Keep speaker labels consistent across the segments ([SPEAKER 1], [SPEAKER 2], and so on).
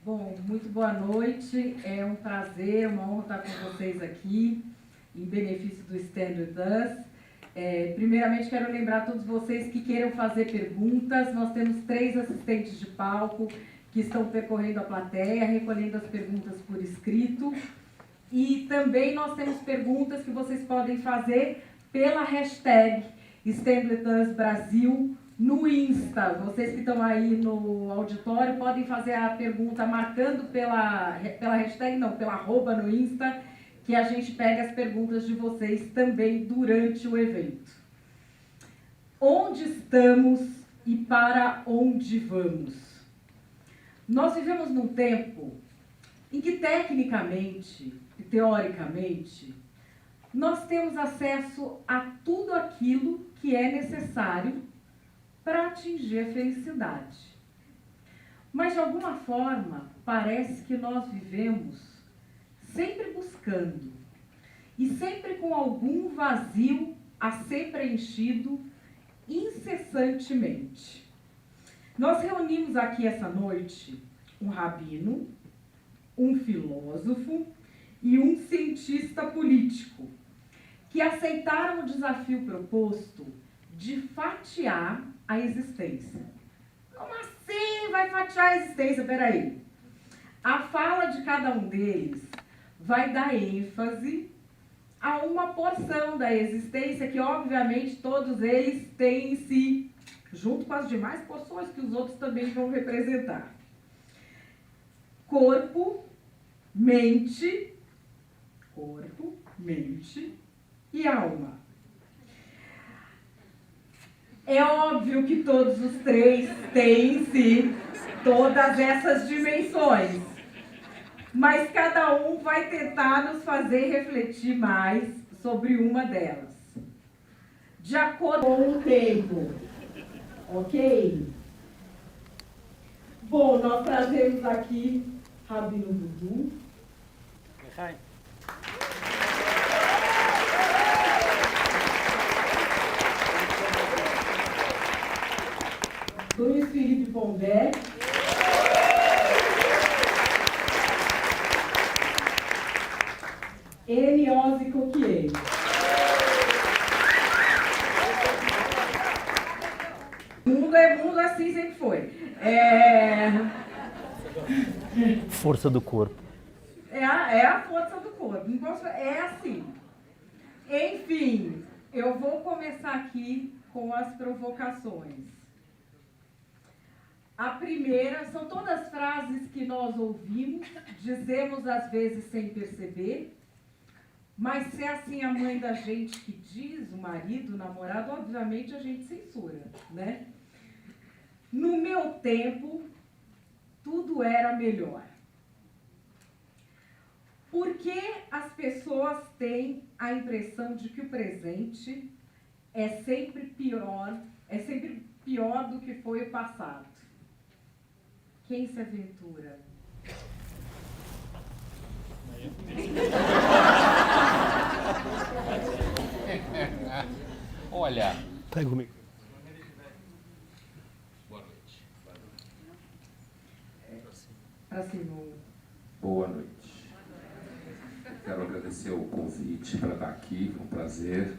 [SPEAKER 1] Bom, muito boa noite. É um prazer, uma honra estar com vocês aqui, em benefício do Stand With Us. Primeiramente, quero lembrar a todos vocês que queiram fazer perguntas. Nós temos 3 assistentes de palco que estão percorrendo a plateia, recolhendo as perguntas por escrito. E também nós temos perguntas que vocês podem fazer pela hashtag Stand With Us Brasil no Insta. Vocês que estão aí no auditório podem fazer a pergunta marcando pela hashtag, não, pela arroba no Insta, que a gente pega as perguntas de vocês também durante o evento. Onde estamos e para onde vamos? Nós vivemos num tempo em que tecnicamente e teoricamente nós temos acesso a tudo aquilo que é necessário para atingir a felicidade. Mas, de alguma forma, parece que nós vivemos sempre buscando e sempre com algum vazio a ser preenchido incessantemente. Nós reunimos aqui essa noite um rabino, um filósofo e um cientista político, que aceitaram o desafio proposto de fatiar a existência. Como assim vai fatiar a existência? Peraí. A fala de cada um deles vai dar ênfase a uma porção da existência que, obviamente, todos eles têm em si, junto com as demais porções que os outros também vão representar. Corpo, mente e alma. É óbvio que todos os 3 têm em si todas essas dimensões, mas cada um vai tentar nos fazer refletir mais sobre uma delas, de acordo com o tempo, ok? Bom, nós trazemos aqui Rabino Dudu. Luiz Felipe Pondé. Eniose Coquier. Mundo é mundo, assim sempre foi.
[SPEAKER 2] Força do corpo.
[SPEAKER 1] É a força do corpo. É assim. Enfim, eu vou começar aqui com as provocações. A primeira, são todas frases que nós ouvimos, dizemos às vezes sem perceber, mas se é assim a mãe da gente que diz, o marido, o namorado, obviamente a gente censura, né? No meu tempo, tudo era melhor. Por que as pessoas têm a impressão de que o presente é sempre pior do que foi o passado? Quem se aventura?
[SPEAKER 3] Olha.
[SPEAKER 2] Pega o microfone.
[SPEAKER 3] Boa noite.
[SPEAKER 1] Para cima.
[SPEAKER 3] Boa noite. Quero agradecer o convite para estar aqui, foi um prazer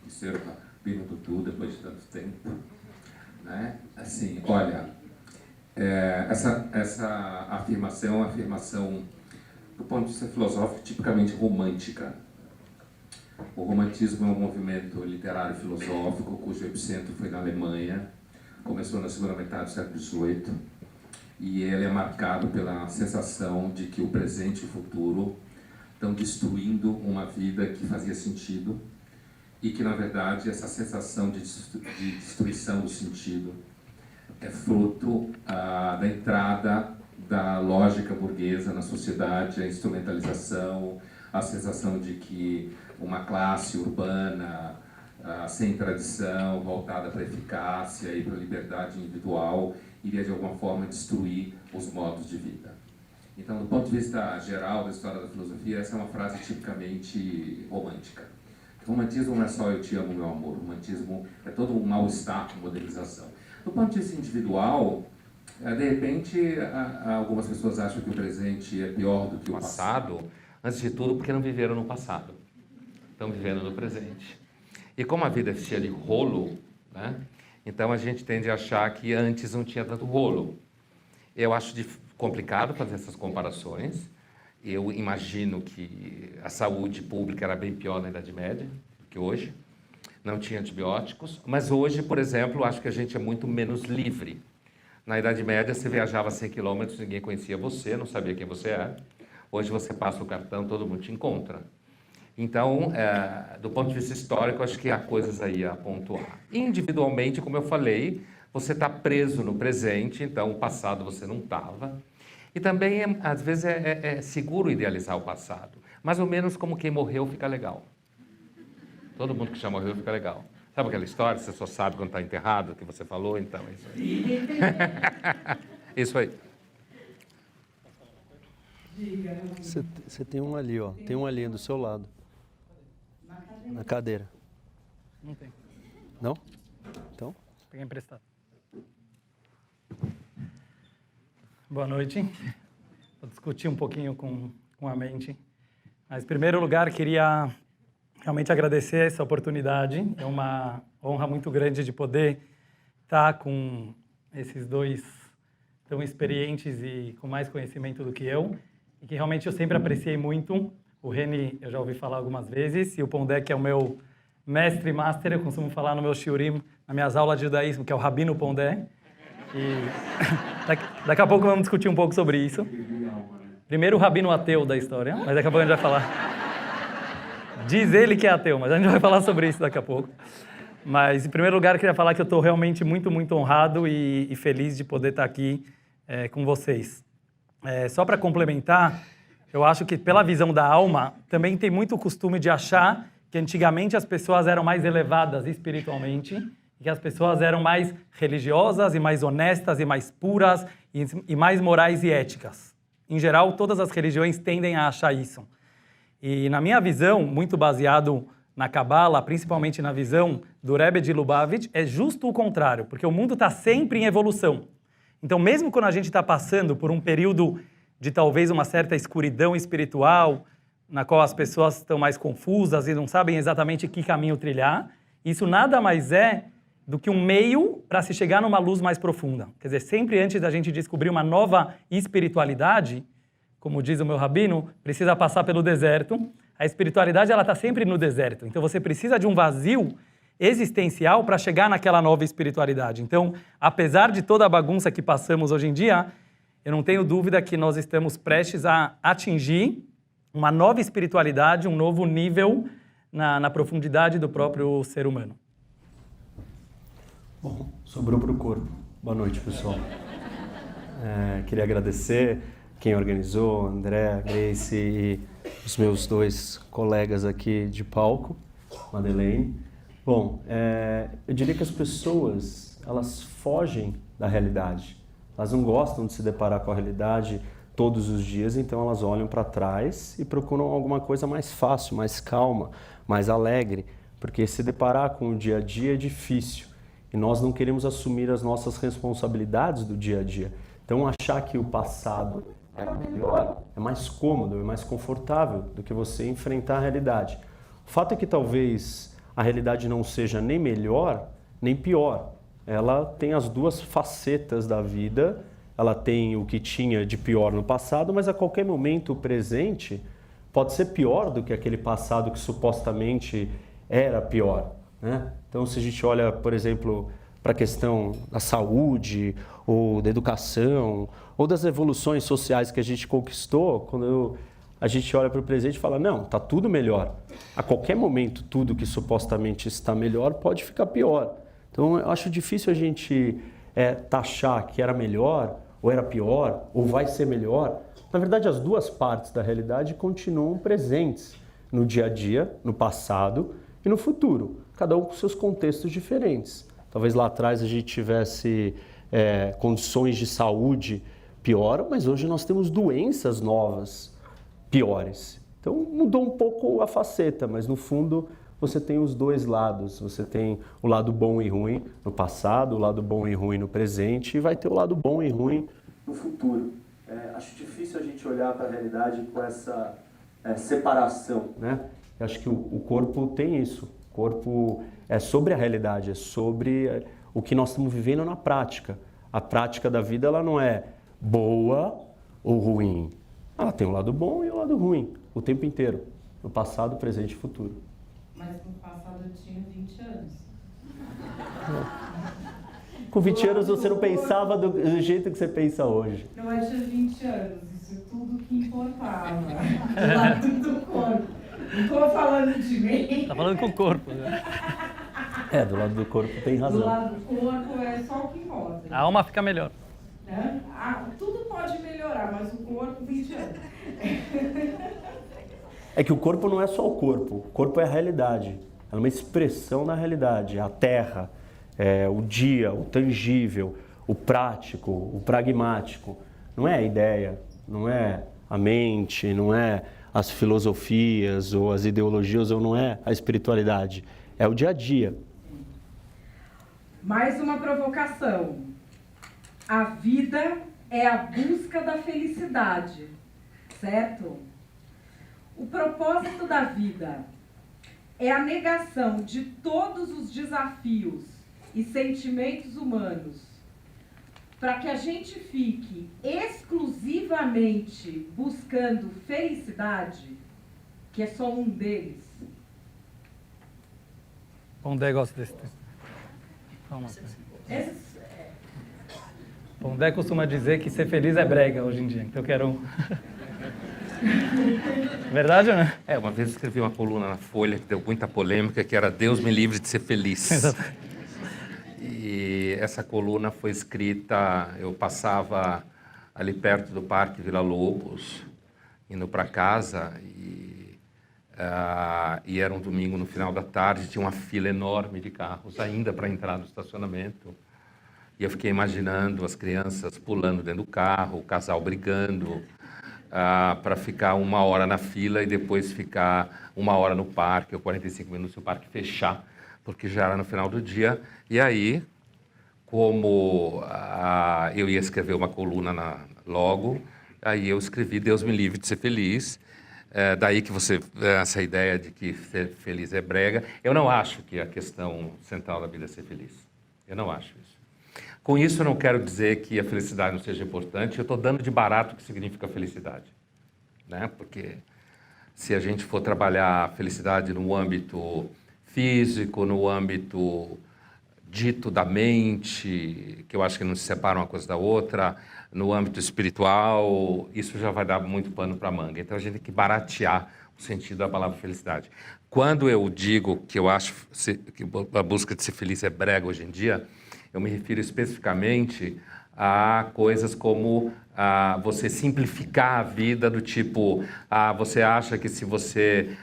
[SPEAKER 3] ser Rabino Dudu depois de tanto tempo, né? Assim, olha, essa afirmação é uma afirmação do ponto de vista filosófico tipicamente romântica. O romantismo é um movimento literário filosófico cujo epicentro foi na Alemanha, começou na segunda metade do século XVIII, e ele é marcado pela sensação de que o presente e o futuro estão destruindo uma vida que fazia sentido, e que, na verdade, essa sensação de destruição do sentido é fruto da entrada da lógica burguesa na sociedade, a instrumentalização, a sensação de que uma classe urbana sem tradição, voltada para a eficácia e para a liberdade individual, iria de alguma forma destruir os modos de vida. Então, do ponto de vista geral da história da filosofia, essa é uma frase tipicamente romântica. O romantismo não é só eu te amo, meu amor. O romantismo é todo um mal-estar com modelização. Do ponto de vista individual, De repente, algumas pessoas acham que o presente é pior do que o passado, antes de tudo porque não viveram no passado, estão vivendo no presente. E como a vida é cheia de rolo, né? Então a gente tende a achar que antes não tinha tanto rolo. Eu acho complicado fazer essas comparações. Eu imagino que a saúde pública era bem pior na Idade Média do que hoje. Não tinha antibióticos, mas hoje, por exemplo, acho que a gente é muito menos livre. Na Idade Média, você viajava 100 quilômetros, ninguém conhecia você, não sabia quem você é. Hoje você passa o cartão, todo mundo te encontra. Então, do ponto de vista histórico, acho que há coisas aí a pontuar. Individualmente, como eu falei, você está preso no presente, então o passado você não estava. E também, às vezes, é seguro idealizar o passado. Mais ou menos como quem morreu fica legal. Todo mundo que já morreu fica legal. Sabe aquela história? Você só sabe quando está enterrado, que você falou? Então, é isso aí. Isso aí.
[SPEAKER 2] Você tem um ali, ó. Tem um ali do seu lado. Na cadeira.
[SPEAKER 4] Não tem.
[SPEAKER 2] Não? Então?
[SPEAKER 4] Peguei emprestado. Boa noite. Vou discutir um pouquinho com a mente. Mas, em primeiro lugar, queria realmente agradecer essa oportunidade. É uma honra muito grande de poder estar com esses dois tão experientes e com mais conhecimento do que eu. E que realmente eu sempre apreciei muito. O Reni, eu já ouvi falar algumas vezes. E o Pondé, que é o meu mestre e master, eu costumo falar no meu shiurim, nas minhas aulas de judaísmo, que é o Rabino Pondé. E daqui a pouco vamos discutir um pouco sobre isso. Primeiro o rabino ateu da história, mas daqui a pouco a gente vai falar. Diz ele que é ateu, mas a gente vai falar sobre isso daqui a pouco. Mas, em primeiro lugar, eu queria falar que eu estou realmente muito, muito honrado e feliz de poder estar aqui com vocês. Só para complementar, eu acho que pela visão da alma, também tem muito costume de achar que antigamente as pessoas eram mais elevadas espiritualmente, que as pessoas eram mais religiosas e mais honestas e mais puras e mais morais e éticas. Em geral, todas as religiões tendem a achar isso. E na minha visão, muito baseado na Kabbalah, principalmente na visão do Rebbe de Lubavitch, é justo o contrário, porque o mundo está sempre em evolução. Então, mesmo quando a gente está passando por um período de talvez uma certa escuridão espiritual, na qual as pessoas estão mais confusas e não sabem exatamente que caminho trilhar, isso nada mais é do que um meio para se chegar numa luz mais profunda. Quer dizer, sempre antes da gente descobrir uma nova espiritualidade, como diz o meu rabino, precisa passar pelo deserto. A espiritualidade ela está sempre no deserto. Então você precisa de um vazio existencial para chegar naquela nova espiritualidade. Então, apesar de toda a bagunça que passamos hoje em dia, eu não tenho dúvida que nós estamos prestes a atingir uma nova espiritualidade, um novo nível na profundidade do próprio ser humano.
[SPEAKER 2] Bom, sobrou para o corpo. Boa noite, pessoal. Queria agradecer quem organizou, André, Grace e os meus dois colegas aqui de palco, Madeleine. Bom, eu diria que as pessoas, elas fogem da realidade. Elas não gostam de se deparar com a realidade todos os dias, então elas olham para trás e procuram alguma coisa mais fácil, mais calma, mais alegre, porque se deparar com o dia a dia é difícil. E nós não queremos assumir as nossas responsabilidades do dia a dia. Então, achar que o passado é melhor, é mais cômodo, é mais confortável do que você enfrentar a realidade. O fato é que talvez a realidade não seja nem melhor, nem pior. Ela tem as duas facetas da vida. Ela tem o que tinha de pior no passado, mas a qualquer momento o presente pode ser pior do que aquele passado que supostamente era pior, né? Então, se a gente olha, por exemplo, para a questão da saúde, ou da educação, ou das evoluções sociais que a gente conquistou, quando a gente olha para o presente e fala, não, está tudo melhor. A qualquer momento, tudo que supostamente está melhor pode ficar pior. Então, eu acho difícil a gente taxar que era melhor, ou era pior, ou vai ser melhor. Na verdade, as duas partes da realidade continuam presentes no dia a dia, no passado e no futuro, cada um com seus contextos diferentes. Talvez lá atrás a gente tivesse condições de saúde pior, mas hoje nós temos doenças novas piores. Então mudou um pouco a faceta, mas no fundo você tem os dois lados. Você tem o lado bom e ruim no passado, o lado bom e ruim no presente, e vai ter o lado bom e ruim no futuro. Acho difícil a gente olhar para a realidade com essa separação, né? Eu acho que o corpo tem isso. O corpo é sobre a realidade, é sobre o que nós estamos vivendo na prática. A prática da vida, ela não é boa ou ruim. Ela tem o lado bom e o lado ruim, o tempo inteiro. No passado, presente e futuro.
[SPEAKER 1] Mas no passado eu tinha 20 anos.
[SPEAKER 2] Com 20 anos você não pensava do jeito que você pensa hoje.
[SPEAKER 1] Não, eu tinha 20 anos, isso é tudo que importava. Do lado do corpo. Não estou falando de mim.
[SPEAKER 4] Tá falando com o corpo, né?
[SPEAKER 2] Do lado do corpo tem razão.
[SPEAKER 1] Do lado do corpo é só o que importa.
[SPEAKER 4] A alma fica melhor.
[SPEAKER 1] Né? Tudo pode melhorar, mas o corpo, 20 anos.
[SPEAKER 2] É que o corpo não é só o corpo é a realidade. É uma expressão da realidade. A terra, o dia, o tangível, o prático, o pragmático. Não é a ideia, não é a mente, não é as filosofias ou as ideologias, ou não é a espiritualidade. É o dia a dia.
[SPEAKER 1] Mais uma provocação. A vida é a busca da felicidade, certo? O propósito da vida é a negação de todos os desafios e sentimentos humanos para que a gente fique exclusivamente buscando felicidade, que é só um deles.
[SPEAKER 4] Pondé gosta desse texto. Pondé costuma dizer que ser feliz é brega hoje em dia, então eu quero... Verdade ou não?
[SPEAKER 3] Uma vez eu escrevi uma coluna na Folha que deu muita polêmica, que era Deus me livre de ser feliz. E essa coluna foi escrita, eu passava ali perto do Parque Vila Lobos, indo para casa, e era um domingo no final da tarde, tinha uma fila enorme de carros ainda para entrar no estacionamento. E eu fiquei imaginando as crianças pulando dentro do carro, o casal brigando, para ficar 1 hora na fila e depois ficar 1 hora no parque, ou 45 minutos se o parque fechar, porque já era no final do dia. E aí, como eu ia escrever uma coluna logo, aí eu escrevi Deus me livre de ser feliz. Daí que essa ideia de que ser feliz é brega. Eu não acho que a questão central da vida é ser feliz. Eu não acho isso. Com isso, eu não quero dizer que a felicidade não seja importante. Eu estou dando de barato o que significa felicidade, né? Porque se a gente for trabalhar a felicidade no âmbito físico, no âmbito dito da mente, que eu acho que não se separa uma coisa da outra, no âmbito espiritual, isso já vai dar muito pano para manga. Então, a gente tem que baratear o sentido da palavra felicidade. Quando eu digo que eu acho que a busca de ser feliz é brega hoje em dia, eu me refiro especificamente a coisas como você simplificar a vida do tipo, você acha que se você,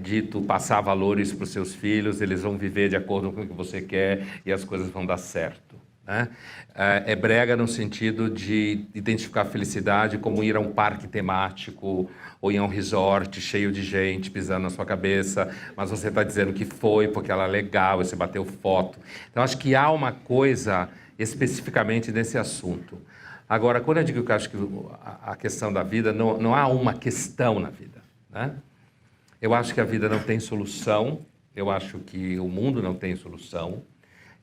[SPEAKER 3] dito, passar valores para os seus filhos, eles vão viver de acordo com o que você quer e as coisas vão dar certo, né? É brega no sentido de identificar a felicidade como ir a um parque temático ou ir a um resort cheio de gente pisando na sua cabeça, mas você está dizendo que foi porque ela é legal, você bateu foto. Então, acho que há uma coisa especificamente nesse assunto. Agora, quando eu digo que eu acho que a questão da vida, não há uma questão na vida, né? Eu acho que a vida não tem solução, eu acho que o mundo não tem solução,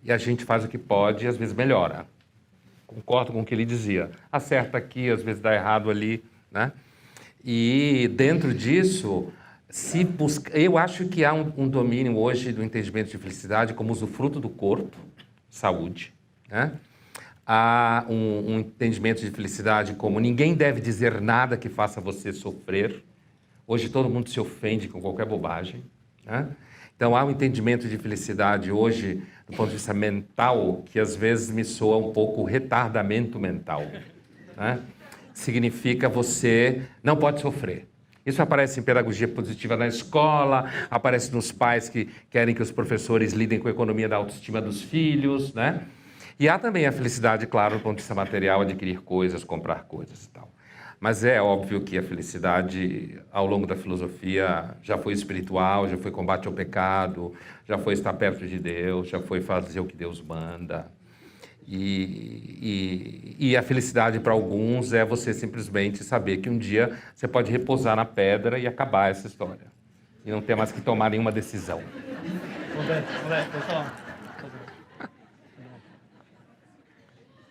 [SPEAKER 3] e a gente faz o que pode e às vezes melhora. Concordo com o que ele dizia. Acerta aqui, às vezes dá errado ali, né? E dentro disso, eu acho que há um domínio hoje do entendimento de felicidade como usufruto do corpo, saúde, né? Há um entendimento de felicidade como ninguém deve dizer nada que faça você sofrer. Hoje todo mundo se ofende com qualquer bobagem, né? Então há um entendimento de felicidade hoje, do ponto de vista mental, que às vezes me soa um pouco retardamento mental, né? Significa você não pode sofrer. Isso aparece em pedagogia positiva na escola, aparece nos pais que querem que os professores lidem com a economia da autoestima dos filhos, né? E há também a felicidade, claro, do ponto de vista material, adquirir coisas, comprar coisas e tal. Mas é óbvio que a felicidade, ao longo da filosofia, já foi espiritual, já foi combate ao pecado, já foi estar perto de Deus, já foi fazer o que Deus manda. E a felicidade para alguns é você simplesmente saber que um dia você pode repousar na pedra e acabar essa história. E não ter mais que tomar nenhuma decisão.
[SPEAKER 4] Pondé, pode falar.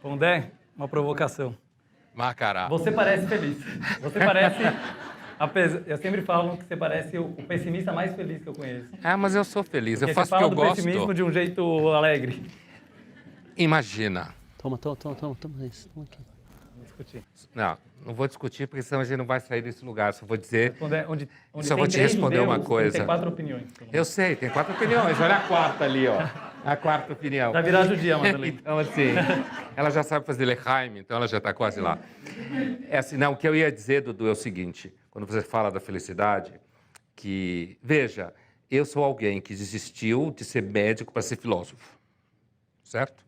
[SPEAKER 4] Pondé, uma provocação.
[SPEAKER 3] Macará.
[SPEAKER 4] Você parece feliz. Você parece... Eu sempre falo que você parece o pessimista mais feliz que eu conheço.
[SPEAKER 3] Mas eu sou feliz.
[SPEAKER 4] Porque
[SPEAKER 3] eu faço o
[SPEAKER 4] você
[SPEAKER 3] que eu
[SPEAKER 4] fala do
[SPEAKER 3] gosto.
[SPEAKER 4] pessimismo de um jeito alegre.
[SPEAKER 3] Imagina.
[SPEAKER 2] Toma isso. Toma aqui.
[SPEAKER 4] Vamos discutir.
[SPEAKER 3] Não vou discutir, porque senão a gente não vai sair desse lugar. Só vou dizer...
[SPEAKER 4] Onde
[SPEAKER 3] Só vou te responder uma coisa.
[SPEAKER 4] Tem 4 opiniões.
[SPEAKER 3] Eu sei, tem 4 opiniões. Olha a quarta ali, ó. A quarta opinião.
[SPEAKER 4] Vai virar judia, Madeleine.
[SPEAKER 3] Então, assim, ela já sabe fazer Lechaim, então ela já está quase lá. Não, o que eu ia dizer, Dudu, é o seguinte. Quando você fala da felicidade, que... Veja, eu sou alguém que desistiu de ser médico para ser filósofo. Certo?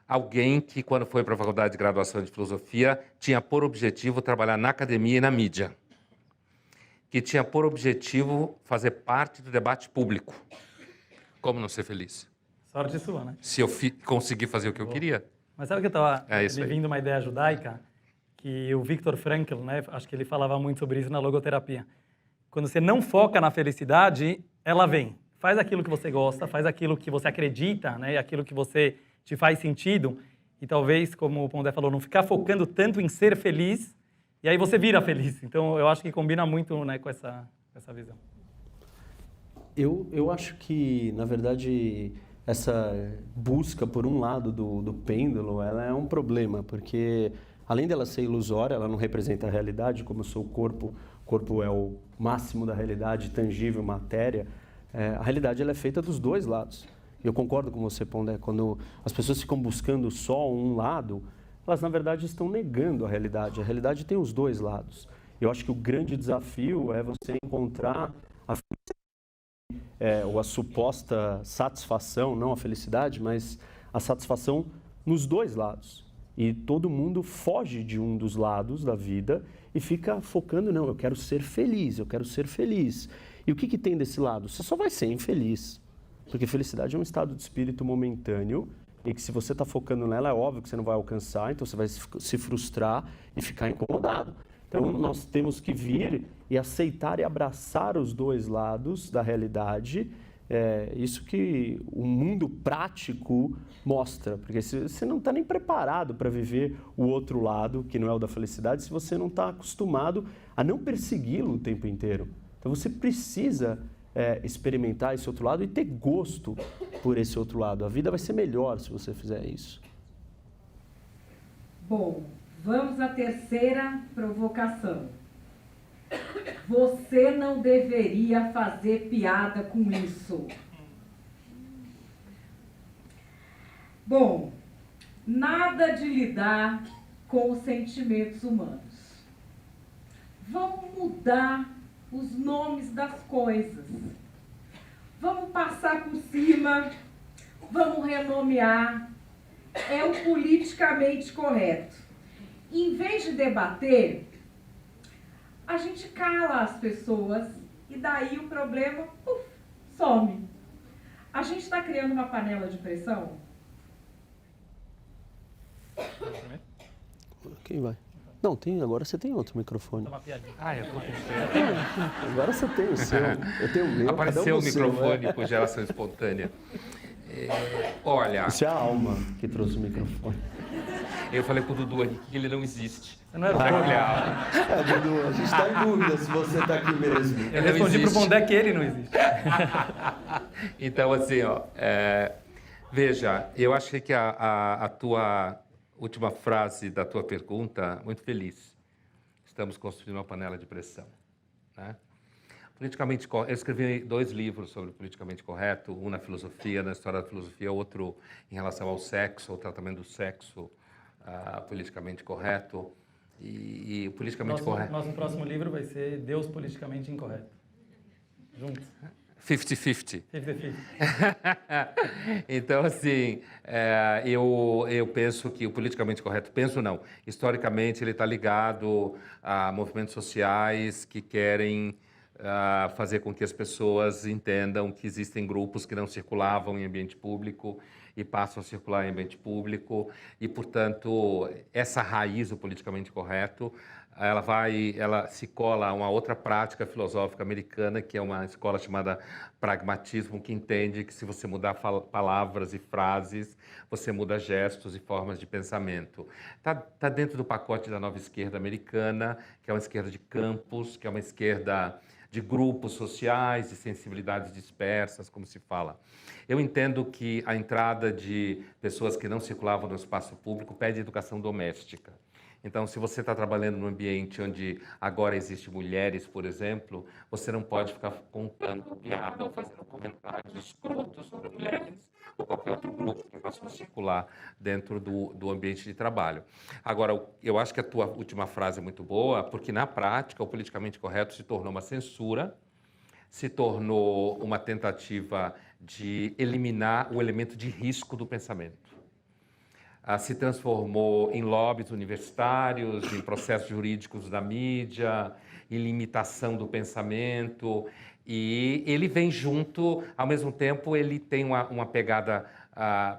[SPEAKER 3] Alguém que, quando foi para a faculdade de graduação de filosofia, tinha por objetivo trabalhar na academia e na mídia. Que tinha por objetivo fazer parte do debate público. Como não ser feliz?
[SPEAKER 4] Sorte sua, né?
[SPEAKER 3] Se eu conseguir fazer o que eu queria.
[SPEAKER 4] Mas sabe que eu estava
[SPEAKER 3] me
[SPEAKER 4] vindo uma ideia judaica? Que o Viktor Frankl, né? Acho que ele falava muito sobre isso na logoterapia. Quando você não foca na felicidade, ela vem. Faz aquilo que você gosta, faz aquilo que você acredita, né? E aquilo que você te faz sentido. E talvez, como o Pondé falou, não ficar focando tanto em ser feliz, e aí você vira feliz. Então, eu acho que combina muito, né, com essa visão.
[SPEAKER 2] Eu acho que, na verdade, essa busca por um lado do pêndulo, ela é um problema, porque além dela ser ilusória, ela não representa a realidade, como eu sou o corpo é o máximo da realidade, tangível, matéria, a realidade ela é feita dos dois lados. Eu concordo com você, Pondé, quando as pessoas ficam buscando só um lado, elas na verdade estão negando a realidade. A realidade tem os dois lados. Eu acho que o grande desafio é você encontrar ou a suposta satisfação, não a felicidade, mas a satisfação nos dois lados. E todo mundo foge de um dos lados da vida e fica focando, não, eu quero ser feliz, eu quero ser feliz. E o que tem desse lado? Você só vai ser infeliz. Porque felicidade é um estado de espírito momentâneo e que se você está focando nela, é óbvio que você não vai alcançar, então você vai se frustrar e ficar incomodado. Então, nós temos que vir e aceitar e abraçar os dois lados da realidade. Isso que o mundo prático mostra, porque você não está nem preparado para viver o outro lado, que não é o da felicidade, se você não está acostumado a não persegui-lo o tempo inteiro. Então, você precisa experimentar esse outro lado e ter gosto por esse outro lado. A vida vai ser melhor se você fizer isso.
[SPEAKER 1] Bom, vamos à terceira provocação. Você não deveria fazer piada com isso. Bom, nada de lidar com os sentimentos humanos. Vamos mudar os nomes das coisas. Vamos passar por cima, vamos renomear. É o politicamente correto. Em vez de debater, a gente cala as pessoas e daí o problema some. A gente está criando uma panela de pressão?
[SPEAKER 2] Quem vai? Não, agora você tem outro microfone.
[SPEAKER 3] Eu tô com você.
[SPEAKER 2] Agora você tem o seu, eu tenho o meu.
[SPEAKER 3] Apareceu o microfone por geração espontânea. Olha...
[SPEAKER 2] Isso é a alma que trouxe o microfone.
[SPEAKER 3] Eu falei pro Dudu aqui que ele não existe.
[SPEAKER 4] Você não é
[SPEAKER 2] Dudu, a gente está em dúvida se você está aqui mesmo.
[SPEAKER 4] Eu respondi pro Pondé que ele não existe.
[SPEAKER 3] Então, assim, veja, eu achei que a tua última frase da tua pergunta, muito feliz. Estamos construindo uma panela de pressão, né? Politicamente correto. Eu escrevi 2 livros sobre o politicamente correto, um na filosofia, na história da filosofia, outro em relação ao sexo, ao tratamento do sexo politicamente correto. E o politicamente correto...
[SPEAKER 4] Nosso próximo livro vai ser Deus Politicamente Incorreto. Juntos.
[SPEAKER 3] 50-50.
[SPEAKER 4] 50-50.
[SPEAKER 3] Então, assim, eu penso que o politicamente correto, penso não, historicamente ele está ligado a movimentos sociais que querem fazer com que as pessoas entendam que existem grupos que não circulavam em ambiente público e passam a circular em ambiente público e, portanto, essa raiz do politicamente correto, ela se cola a uma outra prática filosófica americana, que é uma escola chamada pragmatismo, que entende que se você mudar palavras e frases, você muda gestos e formas de pensamento. Tá dentro do pacote da nova esquerda americana, que é uma esquerda de campos, que é uma esquerda de grupos sociais, de sensibilidades dispersas, como se fala. Eu entendo que a entrada de pessoas que não circulavam no espaço público pede educação doméstica. Então, se você está trabalhando num ambiente onde agora existem mulheres, por exemplo, você não pode ficar contando piada ou fazendo comentários escrotos sobre mulheres ou qualquer outro grupo que possa circular dentro do ambiente de trabalho. Agora, eu acho que a tua última frase é muito boa, porque na prática o politicamente correto se tornou uma censura, se tornou uma tentativa de eliminar o elemento de risco do pensamento. Se transformou em lobbies universitários, em processos jurídicos da mídia, em limitação do pensamento, e ele vem junto, ao mesmo tempo ele tem uma pegada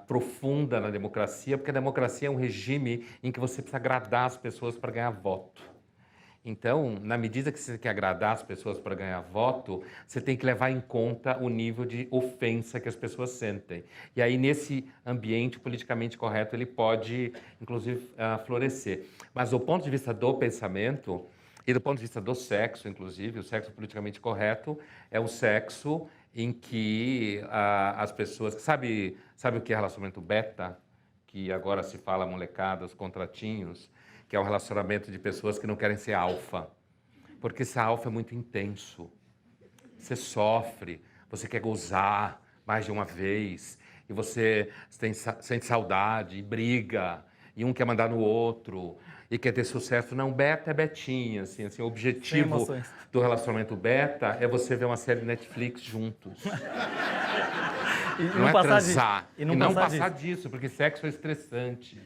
[SPEAKER 3] profunda na democracia, porque a democracia é um regime em que você precisa agradar as pessoas para ganhar voto. Então, na medida que você quer agradar as pessoas para ganhar voto, você tem que levar em conta o nível de ofensa que as pessoas sentem. E aí, nesse ambiente politicamente correto, ele pode, inclusive, florescer. Mas, do ponto de vista do pensamento e do ponto de vista do sexo, inclusive, o sexo politicamente correto é um sexo em que as pessoas... Sabe o que é relacionamento beta? Que agora se fala molecada, os contratinhos, que é um relacionamento de pessoas que não querem ser alfa. Porque ser alfa é muito intenso. Você sofre, você quer gozar mais de uma vez, e você sente saudade, e briga, e um quer mandar no outro, e quer ter sucesso. Não, beta é betinha, assim, o objetivo do relacionamento beta é você ver uma série de Netflix juntos. Não é transar. E não passar disso, porque sexo é estressante.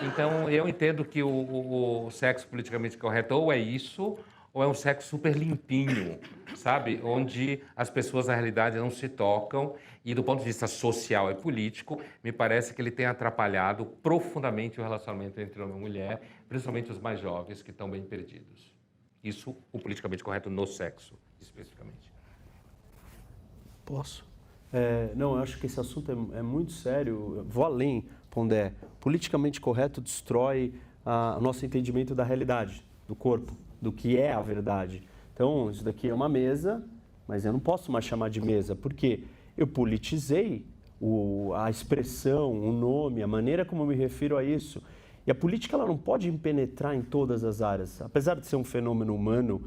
[SPEAKER 3] Então, eu entendo que o sexo politicamente correto ou é isso, ou é um sexo super limpinho, sabe? Onde as pessoas, na realidade, não se tocam. E, do ponto de vista social e político, me parece que ele tem atrapalhado profundamente o relacionamento entre homem e mulher, principalmente os mais jovens, que estão bem perdidos. Isso, o politicamente correto no sexo, especificamente.
[SPEAKER 2] Posso? Não, eu acho que esse assunto é muito sério. Eu vou além, Pondé. Politicamente correto destrói o nosso entendimento da realidade, do corpo, do que é a verdade. Então, isso daqui é uma mesa, mas eu não posso mais chamar de mesa, porque eu politizei a expressão, o nome, a maneira como eu me refiro a isso. E a política ela não pode penetrar em todas as áreas. Apesar de ser um fenômeno humano,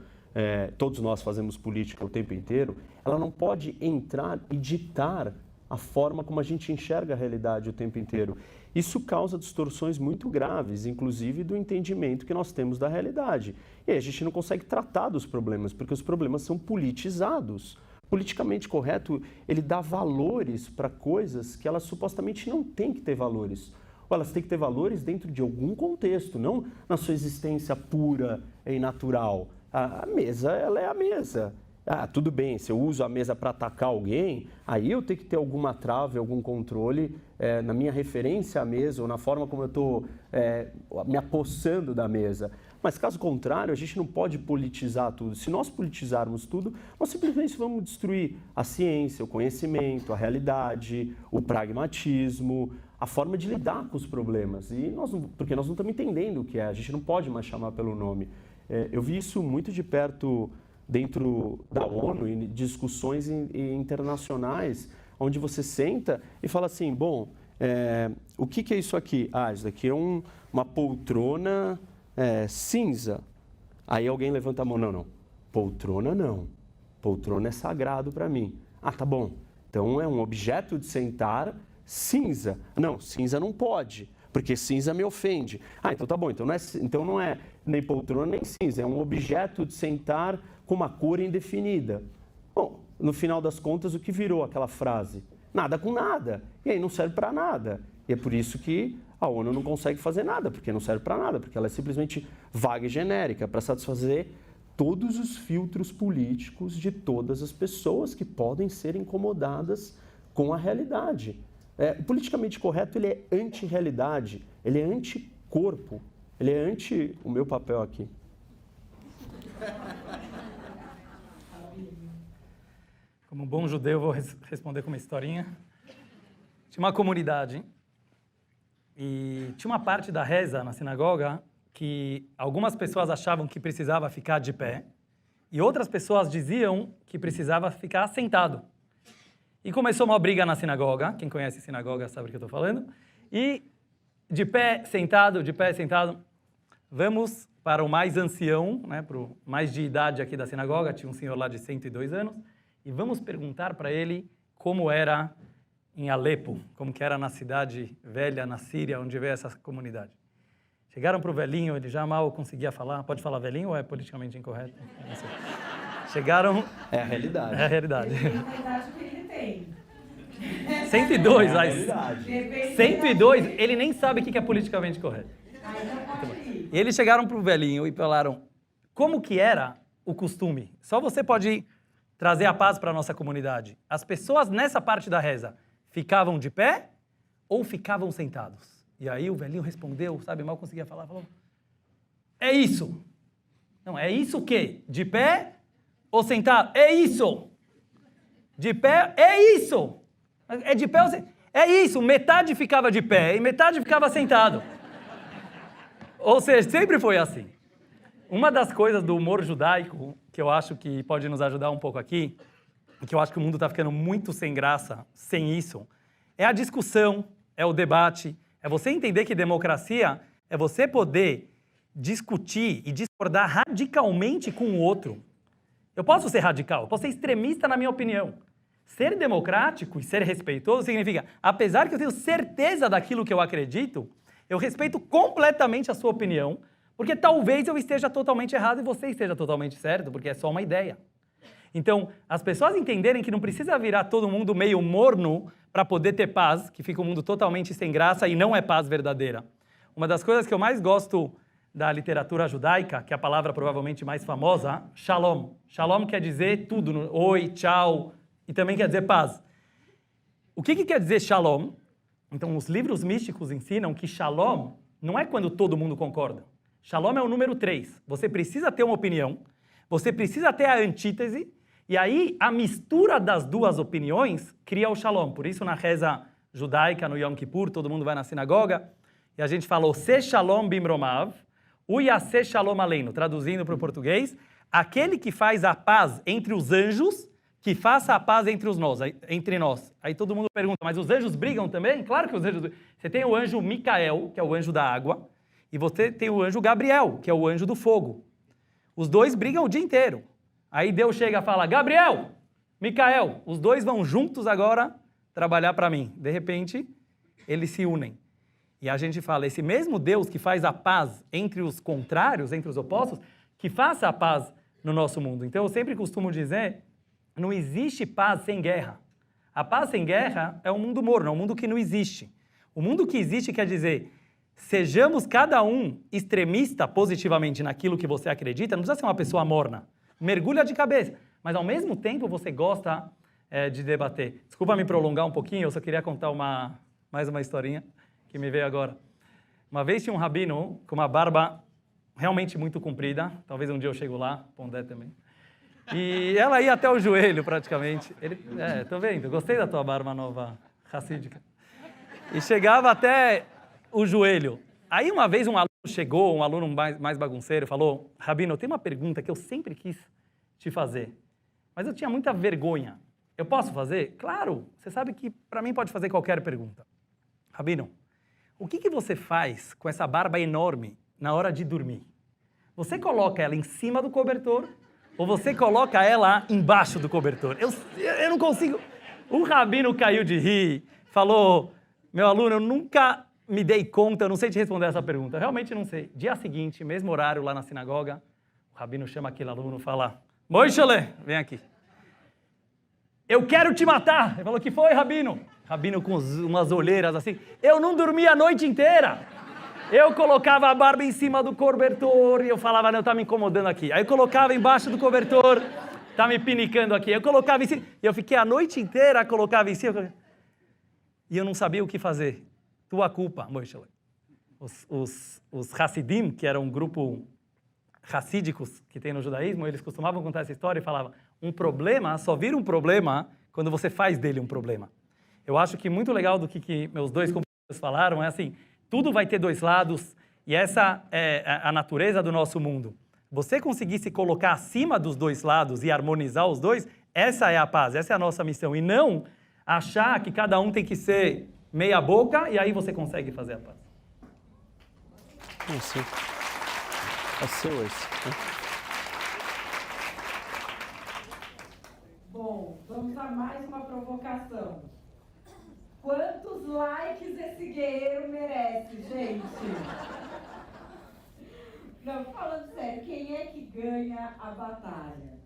[SPEAKER 2] todos nós fazemos política o tempo inteiro, ela não pode entrar e ditar a forma como a gente enxerga a realidade o tempo inteiro. Isso causa distorções muito graves, inclusive do entendimento que nós temos da realidade. E aí a gente não consegue tratar dos problemas, porque os problemas são politizados. Politicamente correto, ele dá valores para coisas que elas supostamente não têm que ter valores. Ou elas têm que ter valores dentro de algum contexto, não na sua existência pura e natural. A mesa, ela é a mesa. Tudo bem, se eu uso a mesa para atacar alguém, aí eu tenho que ter alguma trave, algum controle na minha referência à mesa ou na forma como eu estou me apossando da mesa. Mas, caso contrário, a gente não pode politizar tudo. Se nós politizarmos tudo, nós simplesmente vamos destruir a ciência, o conhecimento, a realidade, o pragmatismo, a forma de lidar com os problemas. Porque nós não estamos entendendo o que é, a gente não pode mais chamar pelo nome. Eu vi isso muito de perto dentro da ONU, em discussões internacionais, onde você senta e fala assim, bom, o que é isso aqui? Isso daqui é uma poltrona cinza. Aí alguém levanta a mão, não, poltrona não, poltrona é sagrado para mim. Tá bom, então é um objeto de sentar cinza. Não, cinza não pode, porque cinza me ofende. Então tá bom, então não é nem poltrona nem cinza, é um objeto de sentar com uma cor indefinida. Bom, no final das contas, o que virou aquela frase? Nada com nada. E aí não serve para nada. E é por isso que a ONU não consegue fazer nada, porque não serve para nada, porque ela é simplesmente vaga e genérica para satisfazer todos os filtros políticos de todas as pessoas que podem ser incomodadas com a realidade. O politicamente correto ele é anti-realidade, ele é anti-corpo, ele é anti o meu papel aqui.
[SPEAKER 4] Como um bom judeu, eu vou responder com uma historinha. Tinha uma comunidade e tinha uma parte da reza na sinagoga que algumas pessoas achavam que precisava ficar de pé e outras pessoas diziam que precisava ficar sentado. E começou uma briga na sinagoga, quem conhece sinagoga sabe o que eu estou falando, e de pé, sentado, vamos para o mais ancião, né, para o mais de idade aqui da sinagoga, tinha um senhor lá de 102 anos, e vamos perguntar para ele como era em Alepo, como que era na cidade velha, na Síria, onde veio essa comunidade. Chegaram para o velhinho, ele já mal conseguia falar. Pode falar velhinho ou é politicamente incorreto? Não sei. Chegaram...
[SPEAKER 2] É a realidade.
[SPEAKER 4] É a realidade.
[SPEAKER 1] Depende da idade que ele tem.
[SPEAKER 4] 102,
[SPEAKER 2] É a realidade.
[SPEAKER 4] 102, ele nem sabe o que é politicamente correto.
[SPEAKER 1] Aí não pode ir.
[SPEAKER 4] E eles chegaram para o velhinho e falaram, como que era o costume? Só você pode trazer a paz para a nossa comunidade. As pessoas nessa parte da reza ficavam de pé ou ficavam sentados? E aí o velhinho respondeu, sabe, mal conseguia falar, falou, é isso. Não, é isso o quê? De pé ou sentado? É isso. De pé, é isso. É de pé ou sentado? É isso. Metade ficava de pé e metade ficava sentado. Ou seja, sempre foi assim. Uma das coisas do humor judaico que eu acho que pode nos ajudar um pouco aqui, e que eu acho que o mundo está ficando muito sem graça sem isso, é a discussão, é o debate, é você entender que democracia é você poder discutir e discordar radicalmente com o outro. Eu posso ser radical, eu posso ser extremista na minha opinião. Ser democrático e ser respeitoso significa, apesar que eu tenho certeza daquilo que eu acredito, eu respeito completamente a sua opinião, porque talvez eu esteja totalmente errado e você esteja totalmente certo, porque é só uma ideia. Então, as pessoas entenderem que não precisa virar todo mundo meio morno para poder ter paz, que fica o mundo totalmente sem graça e não é paz verdadeira. Uma das coisas que eu mais gosto da literatura judaica, que é a palavra provavelmente mais famosa, shalom. Shalom quer dizer tudo, oi, tchau, e também quer dizer paz. O que quer dizer shalom? Então, os livros místicos ensinam que shalom não é quando todo mundo concorda. Shalom é o número 3. Você precisa ter uma opinião, você precisa ter a antítese, e aí a mistura das duas opiniões cria o shalom. Por isso, na reza judaica, no Yom Kippur, todo mundo vai na sinagoga, e a gente fala, se shalom bimromav, o yaseh shalom aleinu, traduzindo para o português, aquele que faz a paz entre os anjos, que faça a paz entre nós. Aí todo mundo pergunta, mas os anjos brigam também? Claro que os anjos... Você tem o anjo Micael, que é o anjo da água, e você tem o anjo Gabriel, que é o anjo do fogo. Os dois brigam o dia inteiro. Aí Deus chega e fala, Gabriel, Micael, os dois vão juntos agora trabalhar para mim. De repente, eles se unem. E a gente fala, esse mesmo Deus que faz a paz entre os contrários, entre os opostos, que faça a paz no nosso mundo. Então, eu sempre costumo dizer, não existe paz sem guerra. A paz sem guerra é um mundo morno, é um mundo que não existe. O mundo que existe quer dizer, sejamos cada um extremista positivamente naquilo que você acredita, não precisa ser uma pessoa morna. Mergulha de cabeça, mas ao mesmo tempo você gosta de debater. Desculpa me prolongar um pouquinho, eu só queria contar mais uma historinha que me veio agora. Uma vez tinha um rabino com uma barba realmente muito comprida, talvez um dia eu chego lá, Pondé também, e ela ia até o joelho praticamente. Tô vendo, gostei da tua barba nova, racídica. E chegava até o joelho. Aí uma vez um aluno chegou, um aluno mais bagunceiro, falou, Rabino, eu tenho uma pergunta que eu sempre quis te fazer, mas eu tinha muita vergonha. Eu posso fazer? Claro, você sabe que para mim pode fazer qualquer pergunta. Rabino, o que você faz com essa barba enorme na hora de dormir? Você coloca ela em cima do cobertor ou você coloca ela embaixo do cobertor? Eu não consigo. O rabino caiu de rir, falou, meu aluno, eu nunca me dei conta, eu não sei te responder essa pergunta. Eu realmente não sei. Dia seguinte, mesmo horário lá na sinagoga, o rabino chama aquele aluno e fala, Moishele, vem aqui. eu quero te matar. Ele falou, que foi, Rabino? Rabino com umas olheiras assim. Eu não dormia a noite inteira. Eu colocava a barba em cima do cobertor e eu falava, não, tá me incomodando aqui. Aí eu colocava embaixo do cobertor, tá me pinicando aqui. Eu colocava em cima, e eu fiquei a noite inteira, colocava em cima. E eu não sabia o que fazer. Tua culpa, Moshe. Os Hassidim, que era um grupo racídicos que tem no judaísmo, eles costumavam contar essa história e falavam, um problema só vira um problema quando você faz dele um problema. Eu acho que muito legal do que meus dois companheiros falaram é assim, tudo vai ter dois lados e essa é a natureza do nosso mundo. Você conseguir se colocar acima dos dois lados e harmonizar os dois, essa é a paz, essa é a nossa missão. E não achar que cada um tem que ser meia boca e aí você consegue fazer a paz.
[SPEAKER 2] Sim. É seu esse.
[SPEAKER 1] Bom, vamos a mais uma provocação. Quantos likes esse guerreiro merece, gente? Não, falando sério, quem é que ganha a batalha?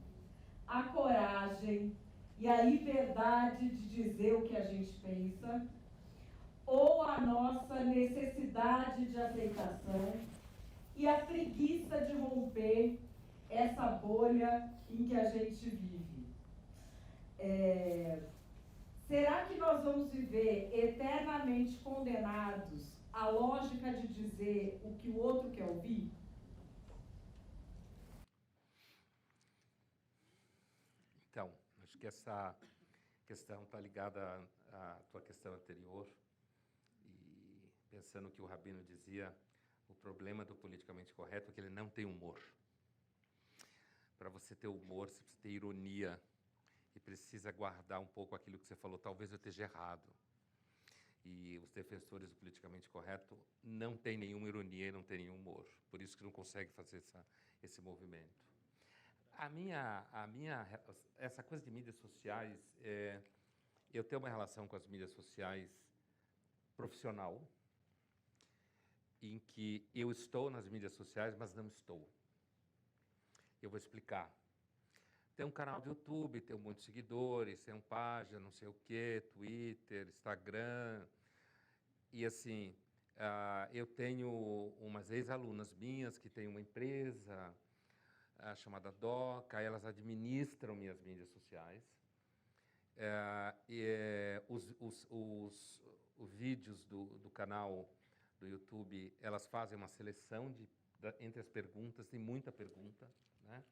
[SPEAKER 1] A coragem e a liberdade de dizer o que a gente pensa? Ou a nossa necessidade de aceitação e a preguiça de romper essa bolha em que a gente vive? Será que nós vamos viver eternamente condenados à lógica de dizer o que o outro quer ouvir?
[SPEAKER 3] Então, acho que essa questão está ligada à tua questão anterior e pensando no que o Rabino dizia, o problema do politicamente correto é que ele não tem humor. Para você ter humor, você precisa ter ironia e precisa guardar um pouco aquilo que você falou, talvez eu esteja errado. E os defensores do politicamente correto não têm nenhuma ironia e não têm nenhum humor, por isso que não conseguem fazer esse movimento. Essa coisa de mídias sociais, eu tenho uma relação com as mídias sociais profissional, em que eu estou nas mídias sociais, mas não estou. Eu vou explicar. Tem um canal de YouTube, tem um monte de seguidores, tem uma página, não sei o quê, Twitter, Instagram. E assim, eu tenho umas ex-alunas minhas que têm uma empresa chamada Doca, elas administram minhas mídias sociais. Os vídeos do canal do YouTube, elas fazem uma seleção entre as perguntas, tem muita pergunta, né?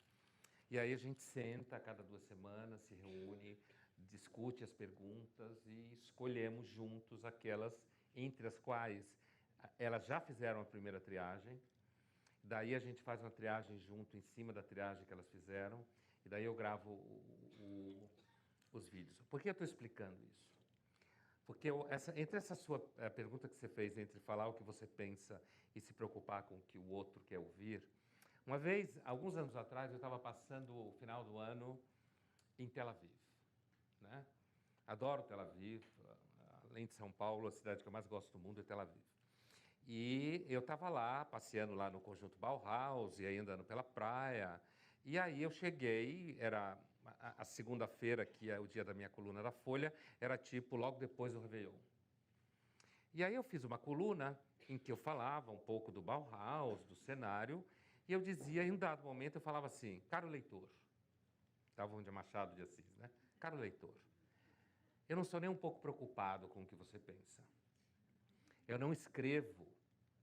[SPEAKER 3] E aí a gente senta a cada 2 semanas, se reúne, discute as perguntas e escolhemos juntos aquelas entre as quais elas já fizeram a primeira triagem, daí a gente faz uma triagem junto em cima da triagem que elas fizeram, e daí eu gravo os vídeos. Por que eu estou explicando isso? Porque entre essa sua pergunta que você fez, entre falar o que você pensa e se preocupar com o que o outro quer ouvir, uma vez, alguns anos atrás, eu estava passando o final do ano em Tel Aviv, né? Adoro Tel Aviv, além de São Paulo, a cidade que eu mais gosto do mundo é Tel Aviv. E eu estava lá, passeando lá no Conjunto Bauhaus, e aí andando pela praia, e aí eu cheguei, era a segunda-feira, que é o dia da minha coluna da Folha, era tipo logo depois do Réveillon. E aí eu fiz uma coluna em que eu falava um pouco do Bauhaus, do cenário, e eu dizia, em um dado momento, eu falava assim, caro leitor, estava onde é Machado de Assis, né? Caro leitor, eu não sou nem um pouco preocupado com o que você pensa. Eu não escrevo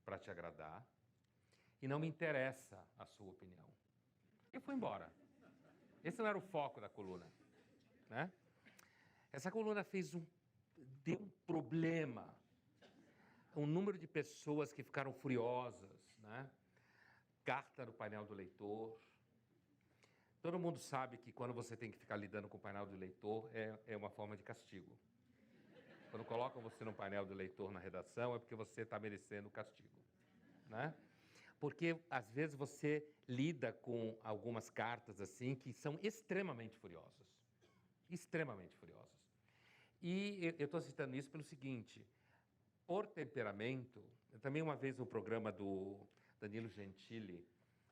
[SPEAKER 3] para te agradar e não me interessa a sua opinião. Eu fui embora. Esse não era o foco da coluna, né? Essa coluna deu um problema. Um número de pessoas que ficaram furiosas, né? Carta do painel do leitor. Todo mundo sabe que quando você tem que ficar lidando com o painel do leitor, é uma forma de castigo. Quando colocam você no painel do leitor na redação, é porque você está merecendo castigo, né? Porque, às vezes, você lida com algumas cartas assim que são extremamente furiosas. Extremamente furiosas. E eu estou citando isso pelo seguinte, por temperamento, também uma vez no programa do Danilo Gentili,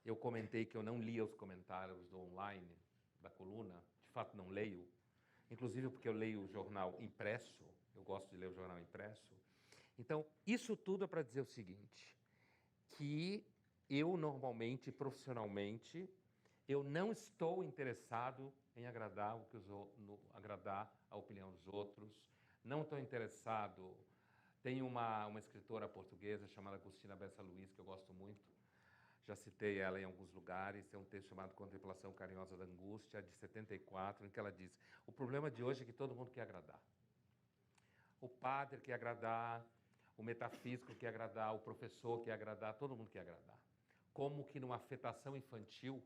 [SPEAKER 3] eu comentei que eu não lia os comentários do online, da coluna, de fato não leio, inclusive porque eu leio o jornal impresso, eu gosto de ler o jornal impresso. Então, isso tudo é para dizer o seguinte, que eu normalmente, profissionalmente, eu não estou interessado em agradar agradar a opinião dos outros, não estou interessado. Tem uma escritora portuguesa chamada Agostina Bessa Luiz, que eu gosto muito, já citei ela em alguns lugares, tem um texto chamado Contemplação Carinhosa da Angústia, de 74, em que ela diz, o problema de hoje é que todo mundo quer agradar. O padre quer agradar, o metafísico quer agradar, o professor quer agradar, todo mundo quer agradar. Como que numa afetação infantil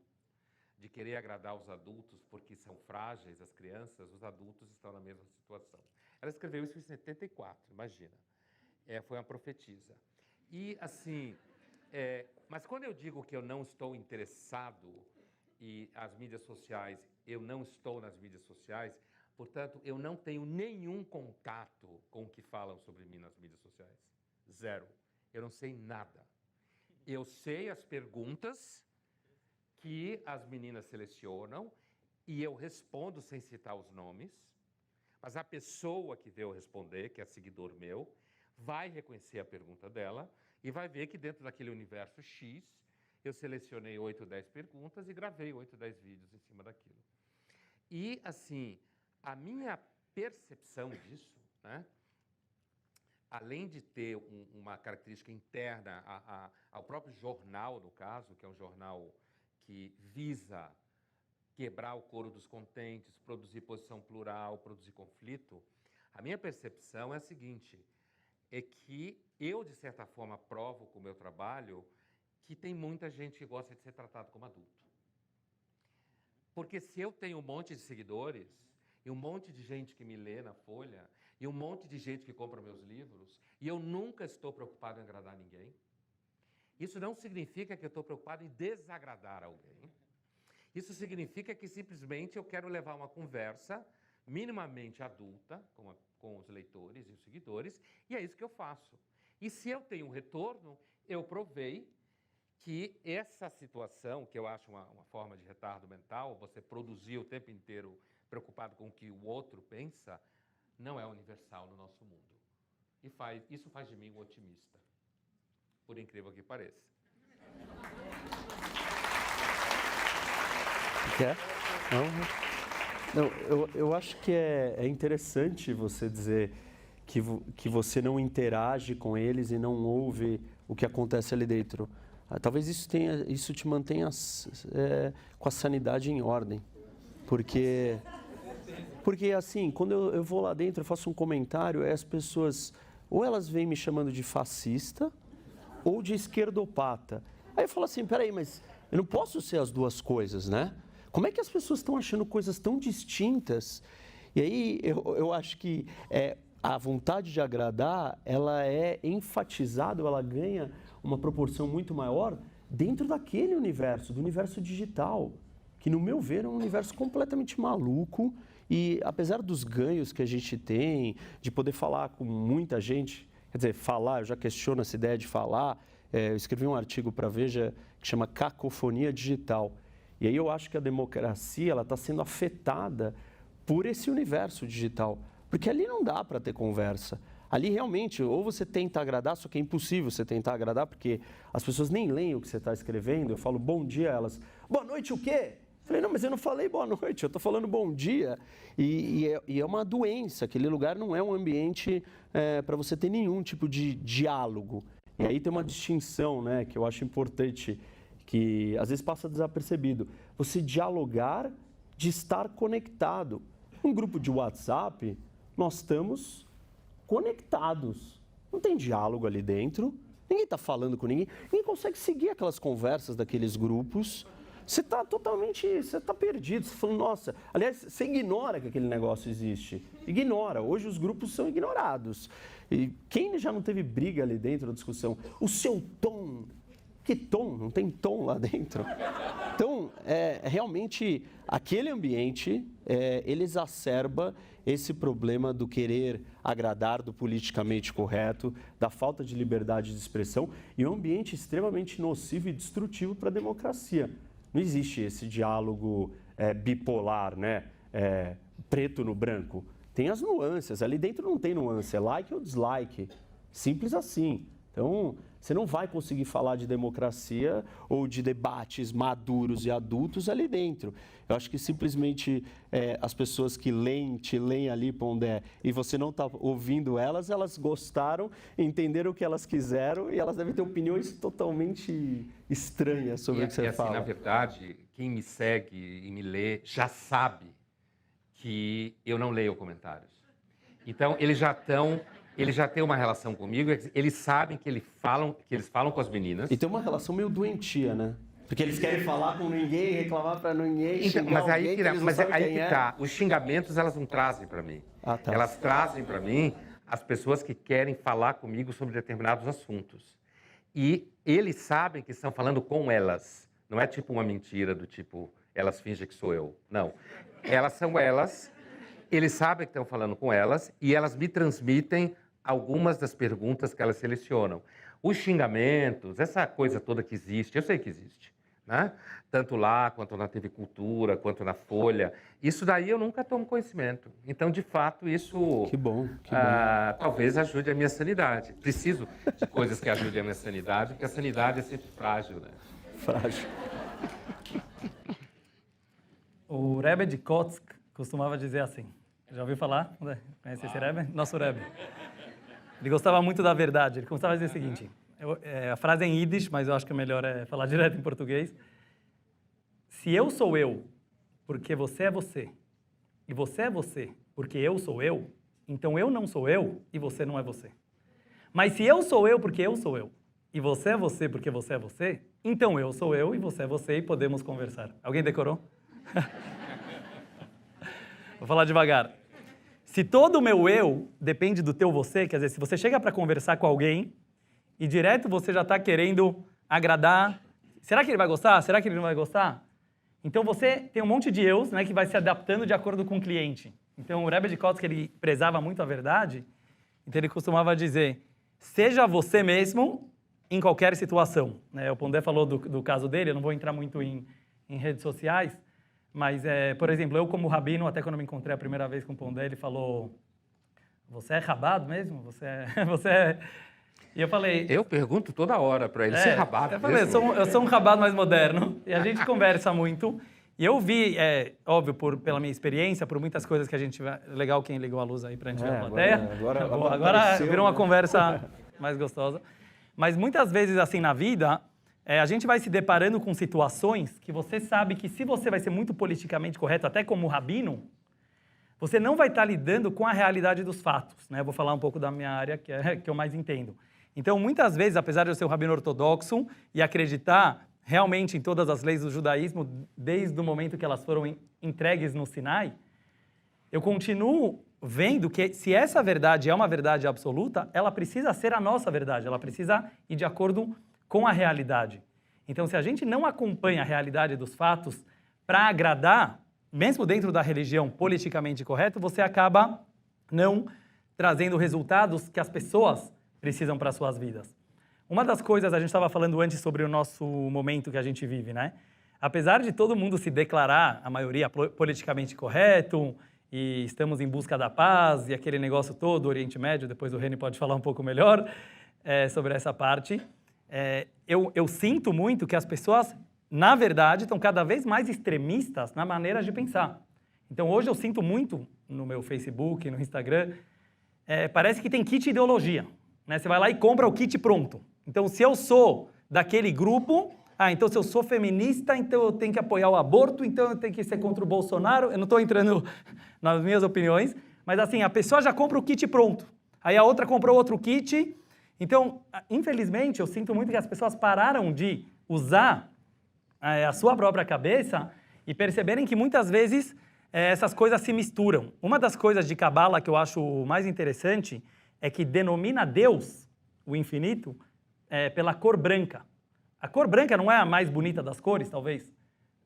[SPEAKER 3] de querer agradar os adultos porque são frágeis, as crianças, os adultos estão na mesma situação. Ela escreveu isso em 74, imagina. Foi uma profetisa. E, assim, mas quando eu digo que eu não estou interessado e as mídias sociais, eu não estou nas mídias sociais, portanto, eu não tenho nenhum contato com o que falam sobre mim nas mídias sociais. Zero. Eu não sei nada. Eu sei as perguntas que as meninas selecionam e eu respondo sem citar os nomes, mas a pessoa que veio responder, que é seguidor meu, vai reconhecer a pergunta dela e vai ver que dentro daquele universo X, eu selecionei 8 ou 10 perguntas e gravei 8 ou 10 vídeos em cima daquilo. E, assim, a minha percepção disso, né, além de ter uma característica interna ao próprio jornal, no caso, que é um jornal que visa quebrar o coro dos contentes, produzir posição plural, produzir conflito, a minha percepção é a seguinte, é que eu, de certa forma, provo com o meu trabalho que tem muita gente que gosta de ser tratado como adulto. Porque se eu tenho um monte de seguidores, e um monte de gente que me lê na Folha, e um monte de gente que compra meus livros, e eu nunca estou preocupado em agradar ninguém, isso não significa que eu estou preocupado em desagradar alguém. Isso significa que simplesmente eu quero levar uma conversa minimamente adulta com os leitores e os seguidores, e é isso que eu faço. E se eu tenho um retorno, eu provei que essa situação, que eu acho uma forma de retardo mental, você produzir o tempo inteiro preocupado com o que o outro pensa, não é universal no nosso mundo. E isso faz de mim um otimista, por incrível que pareça.
[SPEAKER 2] Quer? Não, eu acho que é interessante você dizer que você não interage com eles e não ouve o que acontece ali dentro. Talvez isso te mantenha com a sanidade em ordem. Porque assim, quando eu vou lá dentro, eu faço um comentário, as pessoas, ou elas vêm me chamando de fascista, ou de esquerdopata. Aí eu falo assim, peraí, mas eu não posso ser as duas coisas, né? Como é que as pessoas estão achando coisas tão distintas? E aí eu acho que a vontade de agradar, ela é enfatizada, ela ganha uma proporção muito maior dentro daquele universo, do universo digital, que no meu ver é um universo completamente maluco e apesar dos ganhos que a gente tem, de poder falar com muita gente, quer dizer, eu já questiono essa ideia de falar, eu escrevi um artigo para a Veja que chama Cacofonia Digital. E aí eu acho que a democracia está sendo afetada por esse universo digital. Porque ali não dá para ter conversa. Ali realmente, ou você tenta agradar, só que é impossível você tentar agradar, porque as pessoas nem leem o que você está escrevendo. Eu falo bom dia, elas, boa noite o quê? Eu falei, não, mas eu não falei boa noite, eu estou falando bom dia. E é uma doença, aquele lugar não é um ambiente para você ter nenhum tipo de diálogo. E aí tem uma distinção, né, que eu acho importante, que às vezes passa desapercebido. Você dialogar de estar conectado. Um grupo de WhatsApp, nós estamos conectados. Não tem diálogo ali dentro, ninguém está falando com ninguém, ninguém consegue seguir aquelas conversas daqueles grupos. Você está perdido, você fala, nossa, aliás, você ignora que aquele negócio existe. Ignora, hoje os grupos são ignorados. E quem já não teve briga ali dentro da discussão? O seu tom. Que tom? Não tem tom lá dentro. Então, realmente, aquele ambiente, ele exacerba esse problema do querer agradar, do politicamente correto, da falta de liberdade de expressão, e um ambiente extremamente nocivo e destrutivo para a democracia. Não existe esse diálogo bipolar, né? preto no branco. Tem as nuances. Ali dentro não tem nuance. É like ou dislike. Simples assim. Então, você não vai conseguir falar de democracia ou de debates maduros e adultos ali dentro. Eu acho que simplesmente as pessoas que te leem ali, Pondé, e você não está ouvindo elas gostaram, entenderam o que elas quiseram e elas devem ter opiniões totalmente estranhas sobre o que você fala.
[SPEAKER 3] Na verdade, quem me segue e me lê já sabe que eu não leio comentários. Então, eles já têm uma relação comigo, eles sabem que eles falam com as meninas.
[SPEAKER 2] E tem uma relação meio doentia, né? Porque eles querem falar com ninguém, reclamar pra ninguém,
[SPEAKER 3] então,
[SPEAKER 2] xingar alguém,
[SPEAKER 3] mas aí que tá. Os xingamentos, elas não trazem para mim.
[SPEAKER 2] Ah, tá.
[SPEAKER 3] Elas trazem para mim as pessoas que querem falar comigo sobre determinados assuntos. E eles sabem que estão falando com elas. Não é tipo uma mentira do tipo, elas fingem que sou eu. Não. Elas são elas, eles sabem que estão falando com elas e elas me transmitem algumas das perguntas que elas selecionam. Os xingamentos, essa coisa toda que existe, eu sei que existe, né? Tanto lá, quanto na TV Cultura, quanto na Folha. Isso daí eu nunca tomo conhecimento. Então, de fato, isso...
[SPEAKER 2] Que bom.
[SPEAKER 3] talvez ajude a minha sanidade. Preciso de coisas que ajudem a minha sanidade, porque a sanidade é sempre frágil, né?
[SPEAKER 2] Frágil.
[SPEAKER 4] O Rebbe de Kotsk costumava dizer assim. Já ouviu falar? Conhece esse Rebbe? Nosso Rebbe. Ele gostava muito da verdade. Ele costumava dizer o seguinte, a frase é em Yiddish, mas eu acho que é melhor falar direto em português. Se eu sou eu, porque você é você, e você é você, porque eu sou eu, então eu não sou eu e você não é você. Mas se eu sou eu porque eu sou eu, e você é você porque você é você, então eu sou eu e você é você e podemos conversar. Alguém decorou? Vou falar devagar. Se todo o meu eu depende do teu você, quer dizer, se você chega para conversar com alguém e direto você já está querendo agradar, será que ele vai gostar? Será que ele não vai gostar? Então você tem um monte de eus, né, que vai se adaptando de acordo com o cliente. Então o Rebbe de Kotsk, ele prezava muito a verdade, então ele costumava dizer, seja você mesmo em qualquer situação. O Pondé falou do caso dele, eu não vou entrar muito em redes sociais, mas, por exemplo, eu como rabino, até quando me encontrei a primeira vez com o Pondé, ele falou, você é rabado mesmo? Você é... E eu falei...
[SPEAKER 3] Eu pergunto toda hora para ele, você é rabado
[SPEAKER 4] eu falei, eu sou um rabado mais moderno, e a gente conversa muito. E eu vi, óbvio, pela minha experiência, por muitas coisas que a gente... Legal quem ligou a luz aí para a gente ver a plateia. Agora virou uma conversa mais gostosa. Mas muitas vezes, assim, na vida... a gente vai se deparando com situações que você sabe que se você vai ser muito politicamente correto, até como rabino, você não vai estar lidando com a realidade dos fatos. Né? Eu vou falar um pouco da minha área, que eu mais entendo. Então, muitas vezes, apesar de eu ser um rabino ortodoxo e acreditar realmente em todas as leis do judaísmo, desde o momento que elas foram entregues no Sinai, eu continuo vendo que se essa verdade é uma verdade absoluta, ela precisa ser a nossa verdade, ela precisa ir de acordo com a realidade. Então, se a gente não acompanha a realidade dos fatos para agradar, mesmo dentro da religião politicamente correta, você acaba não trazendo resultados que as pessoas precisam para suas vidas. Uma das coisas, a gente estava falando antes sobre o nosso momento que a gente vive, né? Apesar de todo mundo se declarar, a maioria, politicamente correto, e estamos em busca da paz, e aquele negócio todo, o Oriente Médio, depois o Reni pode falar um pouco melhor sobre essa parte, eu sinto muito que as pessoas, na verdade, estão cada vez mais extremistas na maneira de pensar. Então, hoje eu sinto muito no meu Facebook, no Instagram, parece que tem kit ideologia. Né? Você vai lá e compra o kit pronto. Então, se eu sou daquele grupo, então se eu sou feminista, então eu tenho que apoiar o aborto, então eu tenho que ser contra o Bolsonaro. Eu não estou entrando nas minhas opiniões, mas assim, a pessoa já compra o kit pronto. Aí a outra comprou outro kit. Então, infelizmente, eu sinto muito que as pessoas pararam de usar a sua própria cabeça e perceberem que muitas vezes essas coisas se misturam. Uma das coisas de Cabala que eu acho mais interessante é que denomina Deus, o infinito, pela cor branca. A cor branca não é a mais bonita das cores, talvez?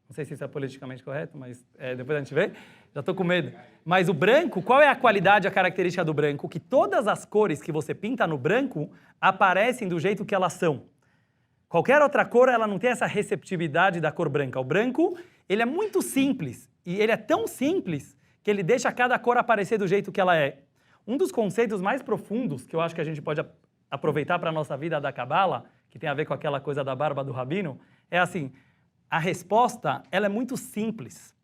[SPEAKER 4] Não sei se isso é politicamente correto, mas depois a gente vê. Já estou com medo. Mas o branco, qual é a qualidade, a característica do branco? Que todas as cores que você pinta no branco aparecem do jeito que elas são. Qualquer outra cor, ela não tem essa receptividade da cor branca. O branco, ele é muito simples. E ele é tão simples que ele deixa cada cor aparecer do jeito que ela é. Um dos conceitos mais profundos que eu acho que a gente pode aproveitar para a nossa vida da Cabala, que tem a ver com aquela coisa da barba do rabino, é assim, a resposta ela é muito simples.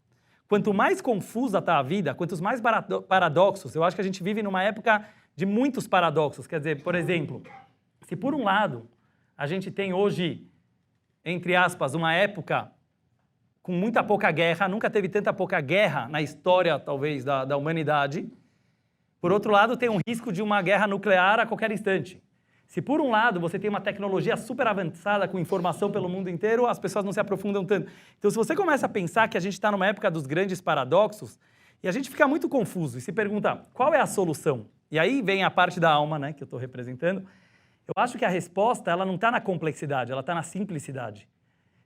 [SPEAKER 4] Quanto mais confusa está a vida, quantos mais paradoxos, eu acho que a gente vive numa época de muitos paradoxos. Quer dizer, por exemplo, se por um lado a gente tem hoje, entre aspas, uma época com muita pouca guerra, nunca teve tanta pouca guerra na história, talvez, da humanidade. Por outro lado, tem um risco de uma guerra nuclear a qualquer instante. Se por um lado você tem uma tecnologia super avançada com informação pelo mundo inteiro, as pessoas não se aprofundam tanto. Então, se você começa a pensar que a gente está numa época dos grandes paradoxos, e a gente fica muito confuso e se pergunta qual é a solução? E aí vem a parte da alma, né, que eu estou representando. Eu acho que a resposta ela não está na complexidade, ela está na simplicidade.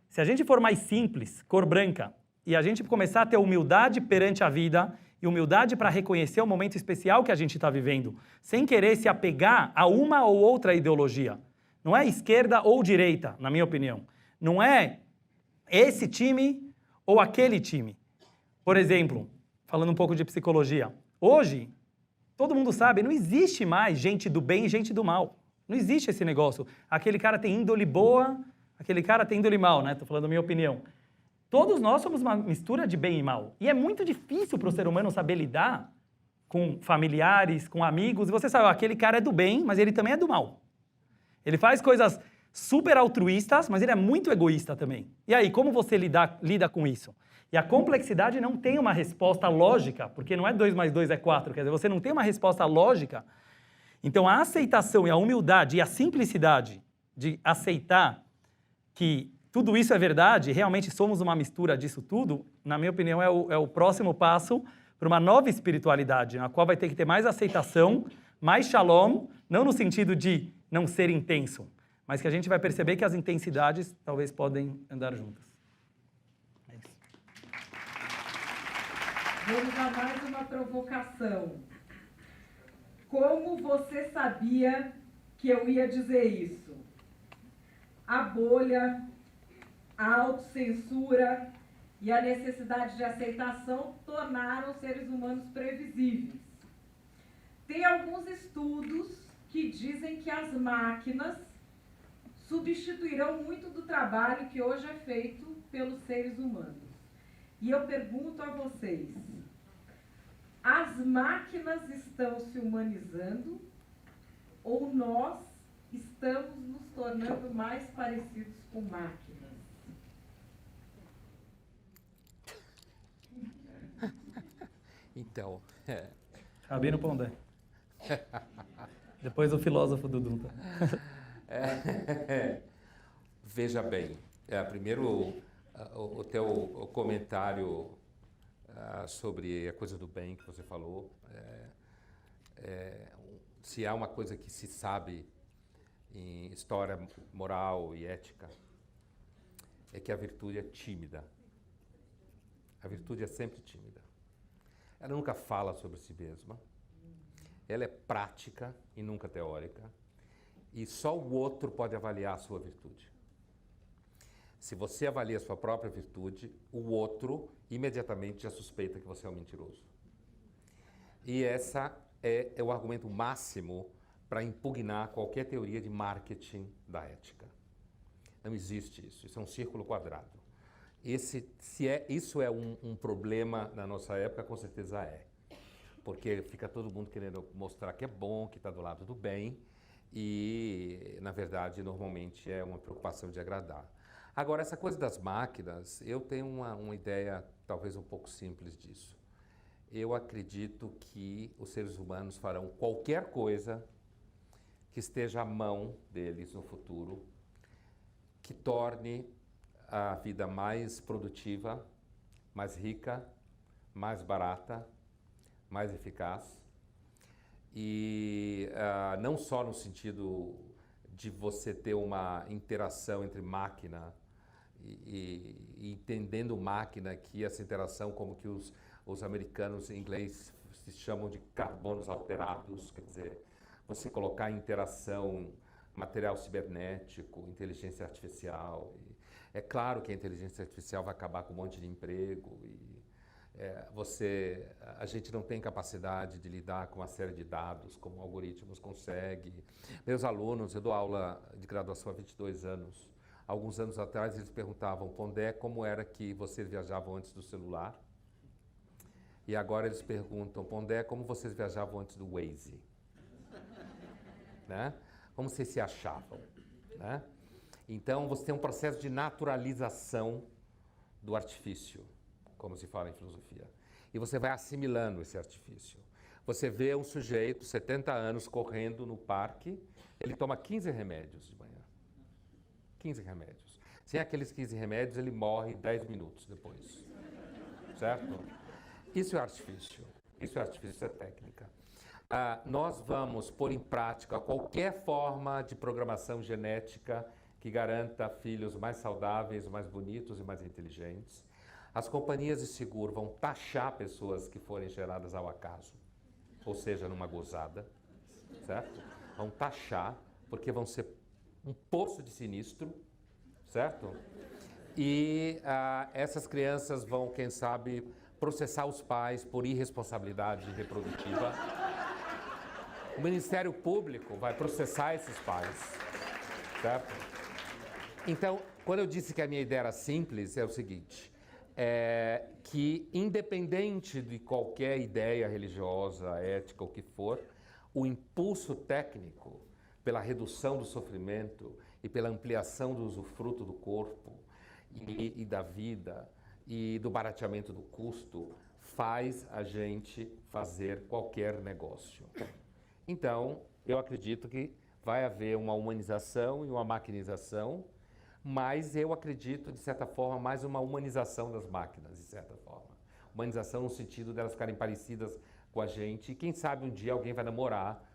[SPEAKER 4] Se a gente for mais simples, cor branca, e a gente começar a ter humildade perante a vida e humildade para reconhecer o momento especial que a gente está vivendo, sem querer se apegar a uma ou outra ideologia. Não é esquerda ou direita, na minha opinião. Não é esse time ou aquele time. Por exemplo, falando um pouco de psicologia, hoje, todo mundo sabe, não existe mais gente do bem e gente do mal. Não existe esse negócio. Aquele cara tem índole boa, aquele cara tem índole mal, né? Estou falando a minha opinião. Todos nós somos uma mistura de bem e mal. E é muito difícil para o ser humano saber lidar com familiares, com amigos. E você sabe, aquele cara é do bem, mas ele também é do mal. Ele faz coisas super altruístas, mas ele é muito egoísta também. E aí, como você lida com isso? E a complexidade não tem uma resposta lógica, porque não é 2 mais 2 é 4. Quer dizer, você não tem uma resposta lógica. Então, a aceitação e a humildade e a simplicidade de aceitar que tudo isso é verdade, realmente somos uma mistura disso tudo, na minha opinião, é o próximo passo para uma nova espiritualidade, na qual vai ter que ter mais aceitação, mais shalom, não no sentido de não ser intenso, mas que a gente vai perceber que as intensidades talvez podem andar juntas. É isso.
[SPEAKER 1] Vamos a mais uma provocação. Como você sabia que eu ia dizer isso? A bolha, a autocensura e a necessidade de aceitação tornaram os seres humanos previsíveis. Tem alguns estudos que dizem que as máquinas substituirão muito do trabalho que hoje é feito pelos seres humanos. E eu pergunto a vocês, as máquinas estão se humanizando ou nós estamos nos tornando mais parecidos com máquinas?
[SPEAKER 5] Então,
[SPEAKER 4] Rabino Pondé. Depois o filósofo Dudu.
[SPEAKER 5] veja bem, primeiro o teu comentário sobre a coisa do bem que você falou, se há uma coisa que se sabe em história moral e ética, é que a virtude é tímida. A virtude é sempre tímida. Ela nunca fala sobre si mesma, ela é prática e nunca teórica, e só o outro pode avaliar a sua virtude. Se você avalia a sua própria virtude, o outro imediatamente já suspeita que você é um mentiroso. E essa é o argumento máximo para impugnar qualquer teoria de marketing da ética. Não existe isso, isso é um círculo quadrado. Isso é um problema na nossa época, com certeza é. Porque fica todo mundo querendo mostrar que é bom, que está do lado do bem, e, na verdade, normalmente é uma preocupação de agradar. Agora, essa coisa das máquinas, eu tenho uma ideia talvez um pouco simples disso. Eu acredito que os seres humanos farão qualquer coisa que esteja à mão deles no futuro, que torne a vida mais produtiva, mais rica, mais barata, mais eficaz. E não só no sentido de você ter uma interação entre máquina e entendendo máquina, que essa interação, como que os americanos em inglês se chamam de carbonos alterados, quer dizer, você colocar em interação material cibernético, inteligência artificial. É claro que a inteligência artificial vai acabar com um monte de emprego, a gente não tem capacidade de lidar com uma série de dados como algoritmos conseguem. Meus alunos, eu dou aula de graduação há 22 anos. Alguns anos atrás eles perguntavam, Pondé, como era que vocês viajavam antes do celular? E agora eles perguntam, Pondé, como vocês viajavam antes do Waze? Né? Como vocês se achavam? Né? Então, você tem um processo de naturalização do artifício, como se fala em filosofia. E você vai assimilando esse artifício. Você vê um sujeito, 70 anos, correndo no parque, ele toma 15 remédios de manhã. 15 remédios. Sem aqueles 15 remédios, ele morre 10 minutos depois. Certo? Isso é artifício. Isso é artifício, isso é técnica. Nós vamos pôr em prática qualquer forma de programação genética que garanta filhos mais saudáveis, mais bonitos e mais inteligentes. As companhias de seguro vão taxar pessoas que forem geradas ao acaso, ou seja, numa gozada, certo? Vão taxar, porque vão ser um poço de sinistro, certo? E essas crianças vão, quem sabe, processar os pais por irresponsabilidade reprodutiva. O Ministério Público vai processar esses pais, certo? Então, quando eu disse que a minha ideia era simples, é o seguinte, que independente de qualquer ideia religiosa, ética, o que for, o impulso técnico pela redução do sofrimento e pela ampliação do usufruto do corpo e da vida e do barateamento do custo faz a gente fazer qualquer negócio. Então, eu acredito que vai haver uma humanização e uma maquinização, mas eu acredito, de certa forma, mais uma humanização das máquinas, de certa forma. Humanização no sentido delas ficarem parecidas com a gente e quem sabe um dia alguém vai namorar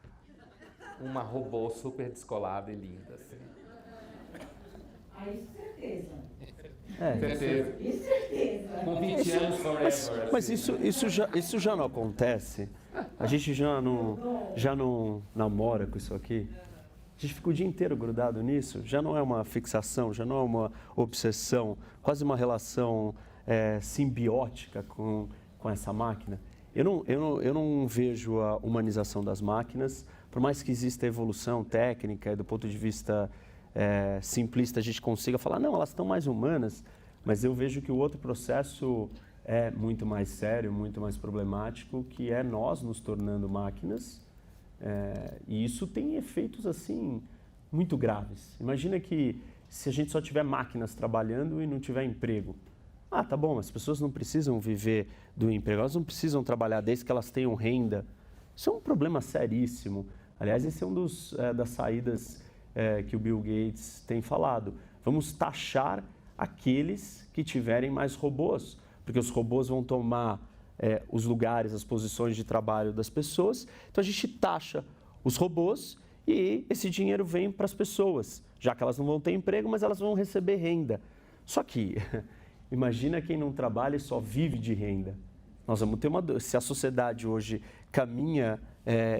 [SPEAKER 5] uma robô super descolada e linda, assim.
[SPEAKER 1] Aí, certeza.
[SPEAKER 5] Certeza.
[SPEAKER 1] Isso certeza.
[SPEAKER 5] Com 20 anos forever.
[SPEAKER 2] Mas isso já não acontece? A gente já não namora com isso aqui? A gente fica o dia inteiro grudado nisso? Já não é uma fixação, já não é uma obsessão, quase uma relação simbiótica com essa máquina? Eu não vejo a humanização das máquinas, por mais que exista evolução técnica e do ponto de vista simplista a gente consiga falar, não, elas estão mais humanas, mas eu vejo que o outro processo é muito mais sério, muito mais problemático, que é nós nos tornando máquinas, e isso tem efeitos assim muito graves. Imagina que se a gente só tiver máquinas trabalhando e não tiver emprego, tá bom, as pessoas não precisam viver do emprego, elas não precisam trabalhar desde que elas tenham renda. Isso é um problema seríssimo. Aliás, esse é um das saídas que o Bill Gates tem falado. Vamos taxar aqueles que tiverem mais robôs, porque os robôs vão tomar os lugares, as posições de trabalho das pessoas. Então a gente taxa os robôs e esse dinheiro vem para as pessoas, já que elas não vão ter emprego, mas elas vão receber renda. Só que imagina quem não trabalha e só vive de renda. Nós vamos ter se a sociedade hoje caminha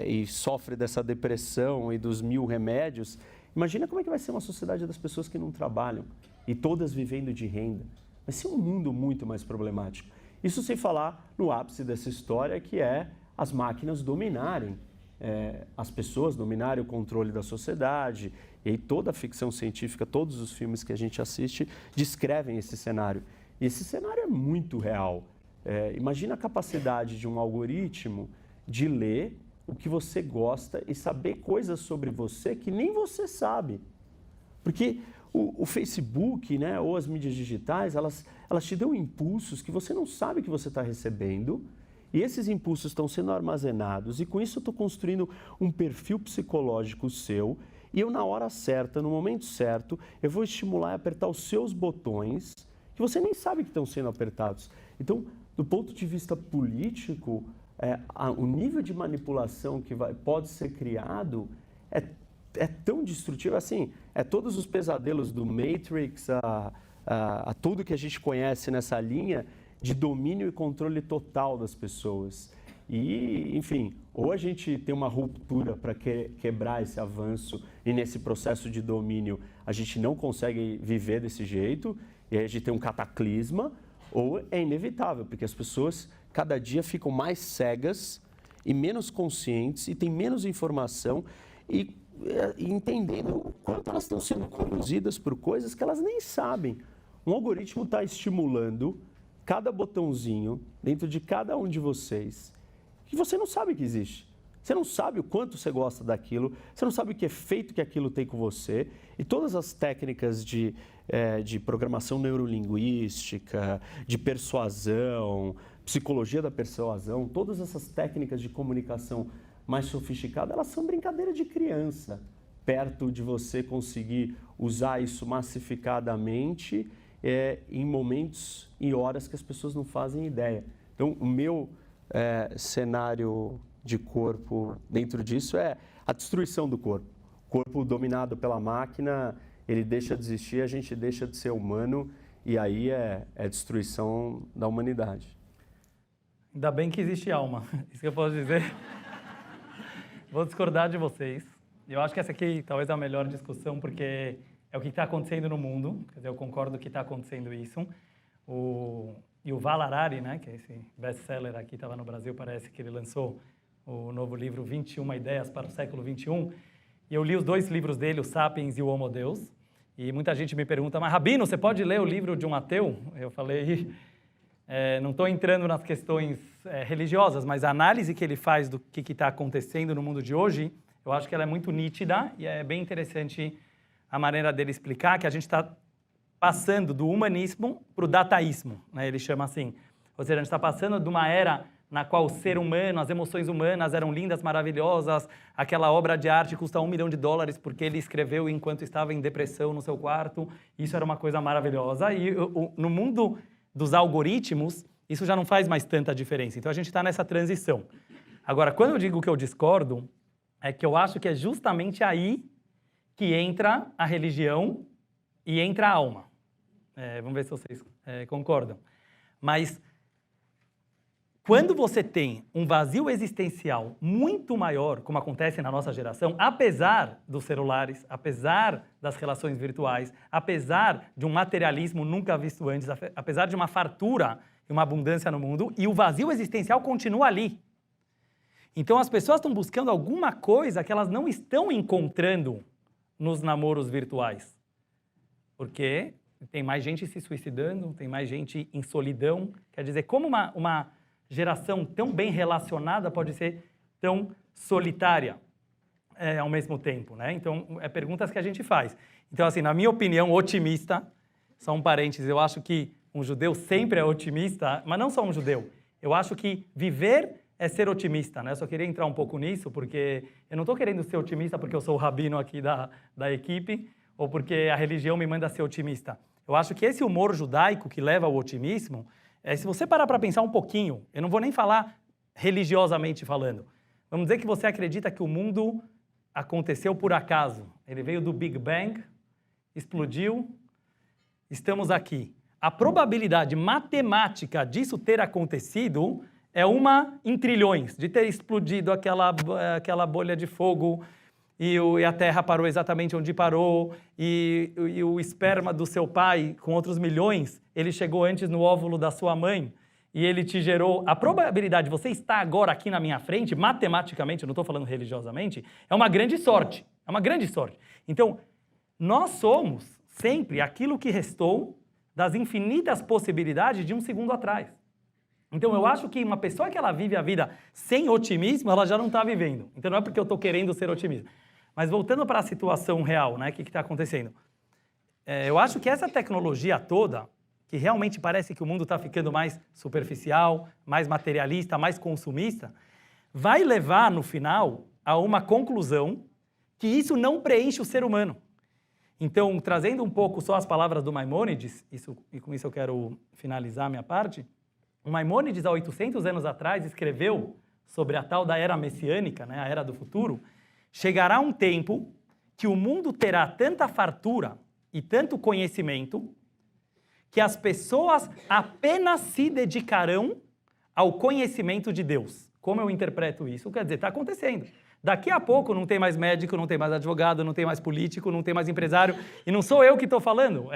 [SPEAKER 2] e sofre dessa depressão e dos 1000 remédios, imagina como é que vai ser uma sociedade das pessoas que não trabalham e todas vivendo de renda. Vai ser um mundo muito mais problemático. Isso sem falar no ápice dessa história, que é as máquinas dominarem as pessoas, dominarem o controle da sociedade. E aí toda a ficção científica, todos os filmes que a gente assiste descrevem esse cenário. E esse cenário é muito real. Imagina a capacidade de um algoritmo de ler o que você gosta e saber coisas sobre você que nem você sabe. Porque o Facebook, né, ou as mídias digitais, elas te dão impulsos que você não sabe que você está recebendo, e esses impulsos estão sendo armazenados, e com isso eu estou construindo um perfil psicológico seu, e eu, na hora certa, no momento certo, eu vou estimular e apertar os seus botões, que você nem sabe que estão sendo apertados. Então, do ponto de vista político, o nível de manipulação que pode ser criado é tão destrutivo, assim, todos os pesadelos do Matrix, a tudo que a gente conhece nessa linha de domínio e controle total das pessoas. E, enfim, ou a gente tem uma ruptura para quebrar esse avanço e nesse processo de domínio a gente não consegue viver desse jeito, e aí a gente tem um cataclisma, ou é inevitável, porque as pessoas cada dia ficam mais cegas e menos conscientes e têm menos informação e entendendo o quanto elas estão sendo conduzidas por coisas que elas nem sabem. Um algoritmo está estimulando cada botãozinho dentro de cada um de vocês que você não sabe que existe. Você não sabe o quanto você gosta daquilo, você não sabe o que efeito que aquilo tem com você. E todas as técnicas de programação neurolinguística, de persuasão, psicologia da persuasão, todas essas técnicas de comunicação mais sofisticada, elas são brincadeira de criança, perto de você conseguir usar isso massificadamente em momentos e horas que as pessoas não fazem ideia. Então, o meu cenário de corpo dentro disso é a destruição do corpo. O corpo dominado pela máquina, ele deixa de existir, a gente deixa de ser humano e aí é destruição da humanidade.
[SPEAKER 4] Ainda bem que existe alma, isso que eu posso dizer. Vou discordar de vocês. Eu acho que essa aqui talvez é a melhor discussão, porque é o que está acontecendo no mundo. Quer dizer, eu concordo que está acontecendo isso. E o Val Harari, né, que é esse best-seller aqui, estava no Brasil, parece que ele lançou o novo livro 21 Ideias para o Século XXI. E eu li os 2 livros dele, o Sapiens e o Homo Deus. E muita gente me pergunta, mas Rabino, você pode ler o livro de um ateu? Eu falei, não estou entrando nas questões religiosas, mas a análise que ele faz do que está acontecendo no mundo de hoje, eu acho que ela é muito nítida e é bem interessante a maneira dele explicar que a gente está passando do humanismo para o dataísmo, né? Ele chama assim. Ou seja, a gente está passando de uma era na qual o ser humano, as emoções humanas eram lindas, maravilhosas, aquela obra de arte custa $1 milhão porque ele escreveu enquanto estava em depressão no seu quarto, isso era uma coisa maravilhosa. E no mundo dos algoritmos, isso já não faz mais tanta diferença. Então a gente está nessa transição. Agora, quando eu digo que eu discordo, é que eu acho que é justamente aí que entra a religião e entra a alma. Vamos ver se vocês concordam. Mas quando você tem um vazio existencial muito maior, como acontece na nossa geração, apesar dos celulares, apesar das relações virtuais, apesar de um materialismo nunca visto antes, apesar de uma fartura e uma abundância no mundo, e o vazio existencial continua ali. Então as pessoas estão buscando alguma coisa que elas não estão encontrando nos namoros virtuais. Porque tem mais gente se suicidando, tem mais gente em solidão. Quer dizer, como uma geração tão bem relacionada pode ser tão solitária ao mesmo tempo, né? Então, perguntas que a gente faz. Então, assim, na minha opinião, otimista, só um parênteses, eu acho que um judeu sempre é otimista, mas não só um judeu. Eu acho que viver é ser otimista, né? Eu só queria entrar um pouco nisso, porque eu não estou querendo ser otimista porque eu sou o rabino aqui da equipe, ou porque a religião me manda ser otimista. Eu acho que esse humor judaico que leva ao otimismo, se você parar para pensar um pouquinho, eu não vou nem falar religiosamente falando, vamos dizer que você acredita que o mundo aconteceu por acaso. Ele veio do Big Bang, explodiu, estamos aqui. A probabilidade matemática disso ter acontecido é 1 em trilhões, de ter explodido aquela bolha de fogo e a Terra parou exatamente onde parou, e o esperma do seu pai, com outros milhões, ele chegou antes no óvulo da sua mãe, e ele te gerou... A probabilidade de você estar agora aqui na minha frente, matematicamente, eu não estou falando religiosamente, é uma grande sorte. É uma grande sorte. Então, nós somos sempre aquilo que restou das infinitas possibilidades de um segundo atrás. Então, eu acho que uma pessoa que ela vive a vida sem otimismo, ela já não está vivendo. Então, não é porque eu estou querendo ser otimista. Mas voltando para a situação real, né, o que está acontecendo? Eu acho que essa tecnologia toda, que realmente parece que o mundo está ficando mais superficial, mais materialista, mais consumista, vai levar, no final, a uma conclusão que isso não preenche o ser humano. Então, trazendo um pouco só as palavras do Maimônides, e com isso eu quero finalizar a minha parte, o Maimônides, há 800 anos atrás, escreveu sobre a tal da era messiânica, né, a era do futuro. Chegará um tempo que o mundo terá tanta fartura e tanto conhecimento que as pessoas apenas se dedicarão ao conhecimento de Deus. Como eu interpreto isso? Quer dizer, está acontecendo. Daqui a pouco não tem mais médico, não tem mais advogado, não tem mais político, não tem mais empresário. E não sou eu que estou falando,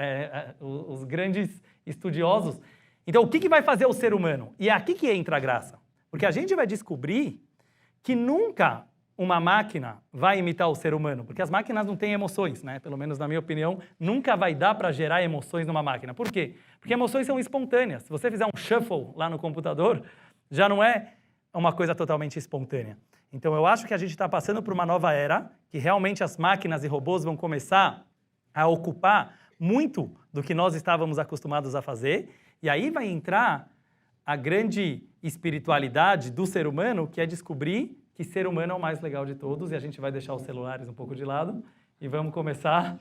[SPEAKER 4] os grandes estudiosos. Então, o que vai fazer o ser humano? E é aqui que entra a graça. Porque a gente vai descobrir que nunca uma máquina vai imitar o ser humano, porque as máquinas não têm emoções, né? Pelo menos na minha opinião, nunca vai dar para gerar emoções numa máquina. Por quê? Porque emoções são espontâneas. Se você fizer um shuffle lá no computador, já não é uma coisa totalmente espontânea. Então eu acho que a gente está passando por uma nova era, que realmente as máquinas e robôs vão começar a ocupar muito do que nós estávamos acostumados a fazer, e aí vai entrar a grande espiritualidade do ser humano, que é descobrir que ser humano é o mais legal de todos, e a gente vai deixar os celulares um pouco de lado e vamos começar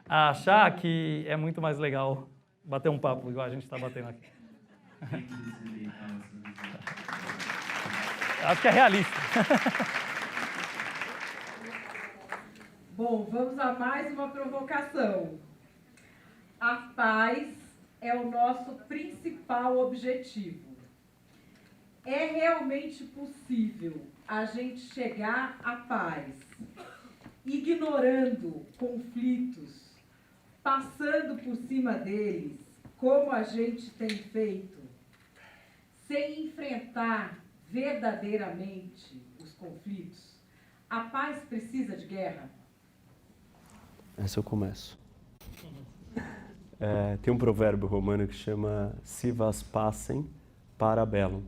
[SPEAKER 4] a achar que é muito mais legal bater um papo igual a gente está batendo aqui. Acho que é realista.
[SPEAKER 1] Bom, vamos a mais uma provocação. A paz é o nosso principal objetivo. É realmente possível a gente chegar à paz, ignorando conflitos, passando por cima deles, como a gente tem feito, sem enfrentar verdadeiramente os conflitos? A paz precisa de guerra?
[SPEAKER 2] Essa eu começo. Tem um provérbio romano que chama "Si vas pacem, para bellum".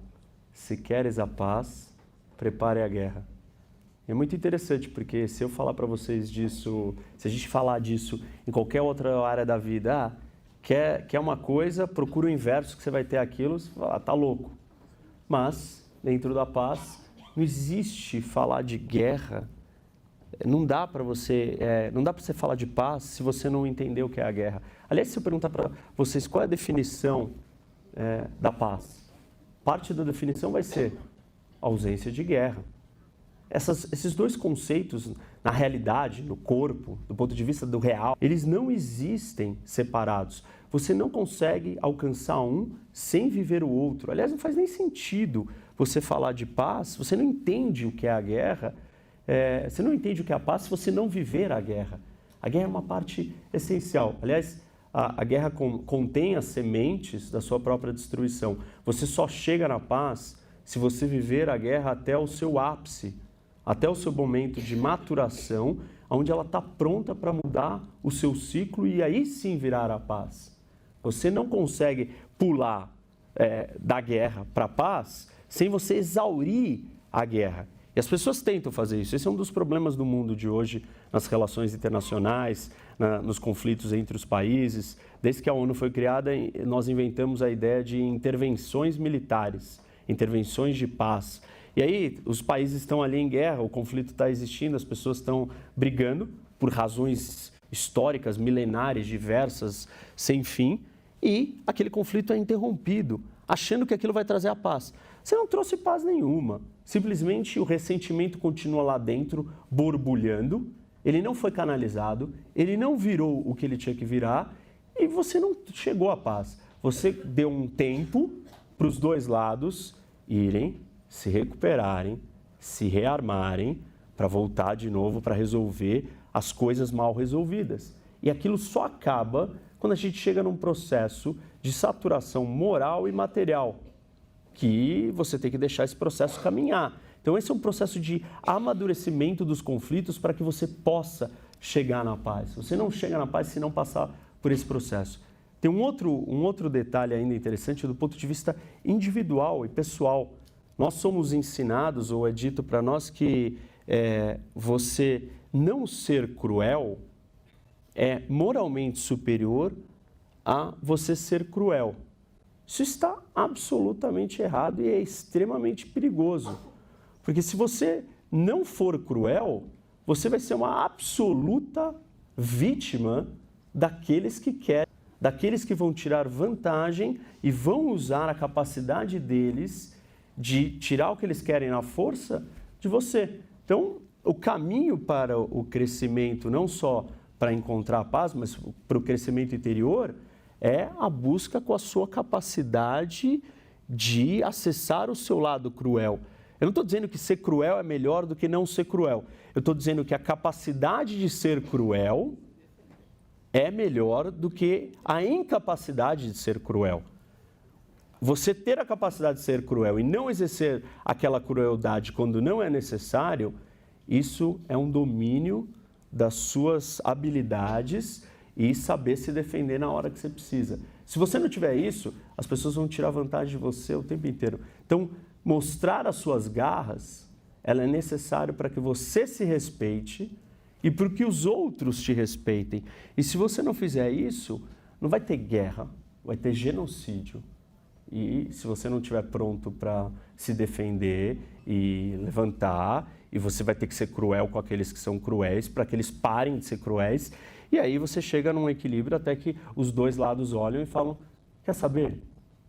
[SPEAKER 2] Se queres a paz, prepare a guerra. E é muito interessante, porque se eu falar para vocês disso, se a gente falar disso em qualquer outra área da vida, quer uma coisa, procura o inverso que você vai ter aquilo, você fala, tá louco. Mas, dentro da paz, não existe falar de guerra. Não dá para você falar de paz se você não entender o que é a guerra. Aliás, se eu perguntar para vocês qual é a definição da paz, parte da definição vai ser ausência de guerra. Esses dois conceitos, na realidade, no corpo, do ponto de vista do real, eles não existem separados. Você não consegue alcançar um sem viver o outro. Aliás, não faz nem sentido você falar de paz, você não entende o que é a guerra, você não entende o que é a paz se você não viver a guerra. A guerra é uma parte essencial. Aliás, a guerra contém as sementes da sua própria destruição. Você só chega na paz se você viver a guerra até o seu ápice, até o seu momento de maturação, onde ela está pronta para mudar o seu ciclo e aí sim virar a paz. Você não consegue pular da guerra para a paz sem você exaurir a guerra. E as pessoas tentam fazer isso. Esse é um dos problemas do mundo de hoje, nas relações internacionais, nos conflitos entre os países. Desde que a ONU foi criada, nós inventamos a ideia de intervenções militares, intervenções de paz. E aí, os países estão ali em guerra, o conflito está existindo, as pessoas estão brigando por razões históricas, milenares, diversas, sem fim, e aquele conflito é interrompido, achando que aquilo vai trazer a paz. Você não trouxe paz nenhuma. Simplesmente o ressentimento continua lá dentro, borbulhando, ele não foi canalizado, ele não virou o que ele tinha que virar e você não chegou à paz. Você deu um tempo para os dois lados irem, se recuperarem, se rearmarem para voltar de novo para resolver as coisas mal resolvidas. E aquilo só acaba quando a gente chega num processo de saturação moral e material, que você tem que deixar esse processo caminhar. Então esse é um processo de amadurecimento dos conflitos para que você possa chegar na paz. Você não chega na paz se não passar por esse processo. Tem um outro detalhe ainda interessante do ponto de vista individual e pessoal. Nós somos ensinados, ou é dito para nós, que você não ser cruel é moralmente superior a você ser cruel. Isso está absolutamente errado e é extremamente perigoso. Porque se você não for cruel, você vai ser uma absoluta vítima daqueles que querem, daqueles que vão tirar vantagem e vão usar a capacidade deles de tirar o que eles querem na força de você. Então, o caminho para o crescimento, não só para encontrar a paz, mas para o crescimento interior, é a busca com a sua capacidade de acessar o seu lado cruel. Eu não estou dizendo que ser cruel é melhor do que não ser cruel. Eu estou dizendo que a capacidade de ser cruel é melhor do que a incapacidade de ser cruel. você ter a capacidade de ser cruel e não exercer aquela crueldade quando não é necessário, isso é um domínio das suas habilidades e saber se defender na hora que você precisa. Se você não tiver isso, as pessoas vão tirar vantagem de você o tempo inteiro. Então, mostrar as suas garras, ela é necessário para que você se respeite e para que os outros te respeitem. E se você não fizer isso, não vai ter guerra, vai ter genocídio. E se você não estiver pronto para se defender e levantar, e você vai ter que ser cruel com aqueles que são cruéis, para que eles parem de ser cruéis, e aí você chega num equilíbrio até que os dois lados olham e falam, quer saber?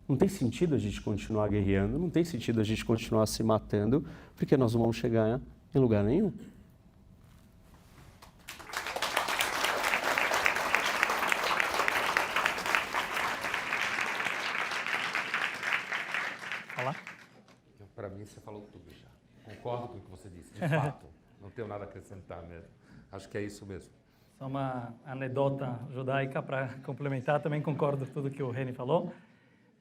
[SPEAKER 2] Não tem sentido a gente continuar guerreando, não tem sentido a gente continuar se matando, porque nós não vamos chegar em lugar nenhum.
[SPEAKER 5] Para mim, você falou tudo já. Concordo com o que você disse. De fato, não tenho nada a acrescentar mesmo. Acho que é isso mesmo.
[SPEAKER 4] Só uma anedota judaica para complementar. Também concordo com tudo que o Reni falou.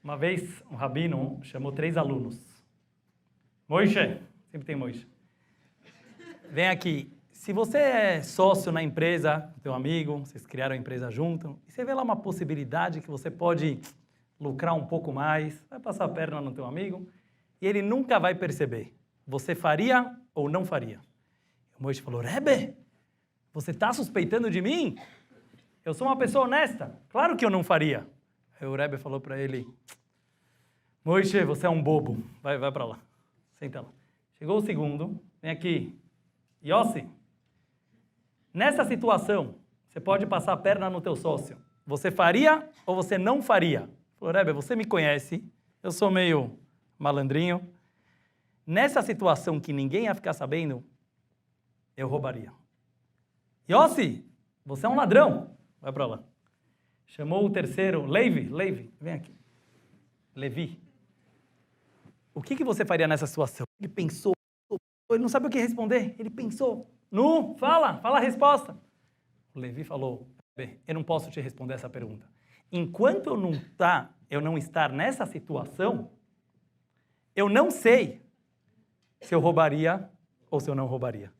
[SPEAKER 4] Uma vez, um rabino chamou 3 alunos. Moishe, sempre tem Moishe. Vem aqui. Se você é sócio na empresa, teu amigo, vocês criaram a empresa junto, e você vê lá uma possibilidade que você pode lucrar um pouco mais, vai passar a perna no teu amigo, e ele nunca vai perceber. Você faria ou não faria? O Moishe falou, Rebbe, você está suspeitando de mim? Eu sou uma pessoa honesta. Claro que eu não faria. Aí o Rebbe falou para ele, Moishe, você é um bobo. Vai para lá. Senta lá. Chegou o segundo. Vem aqui. Yossi, nessa situação, você pode passar a perna no teu sócio. Você faria ou você não faria? Falou, Rebbe, você me conhece. Eu sou meio malandrinho. Nessa situação que ninguém ia ficar sabendo, eu roubaria. Yossi, você é um ladrão. Vai para lá. Chamou o terceiro, Levi, vem aqui. Levi. O que você faria nessa situação? Ele pensou, ele não sabe o que responder. Ele pensou. Nu, fala a resposta. O Levi falou, eu não posso te responder essa pergunta. Enquanto eu não estar nessa situação, eu não sei se eu roubaria ou se eu não roubaria.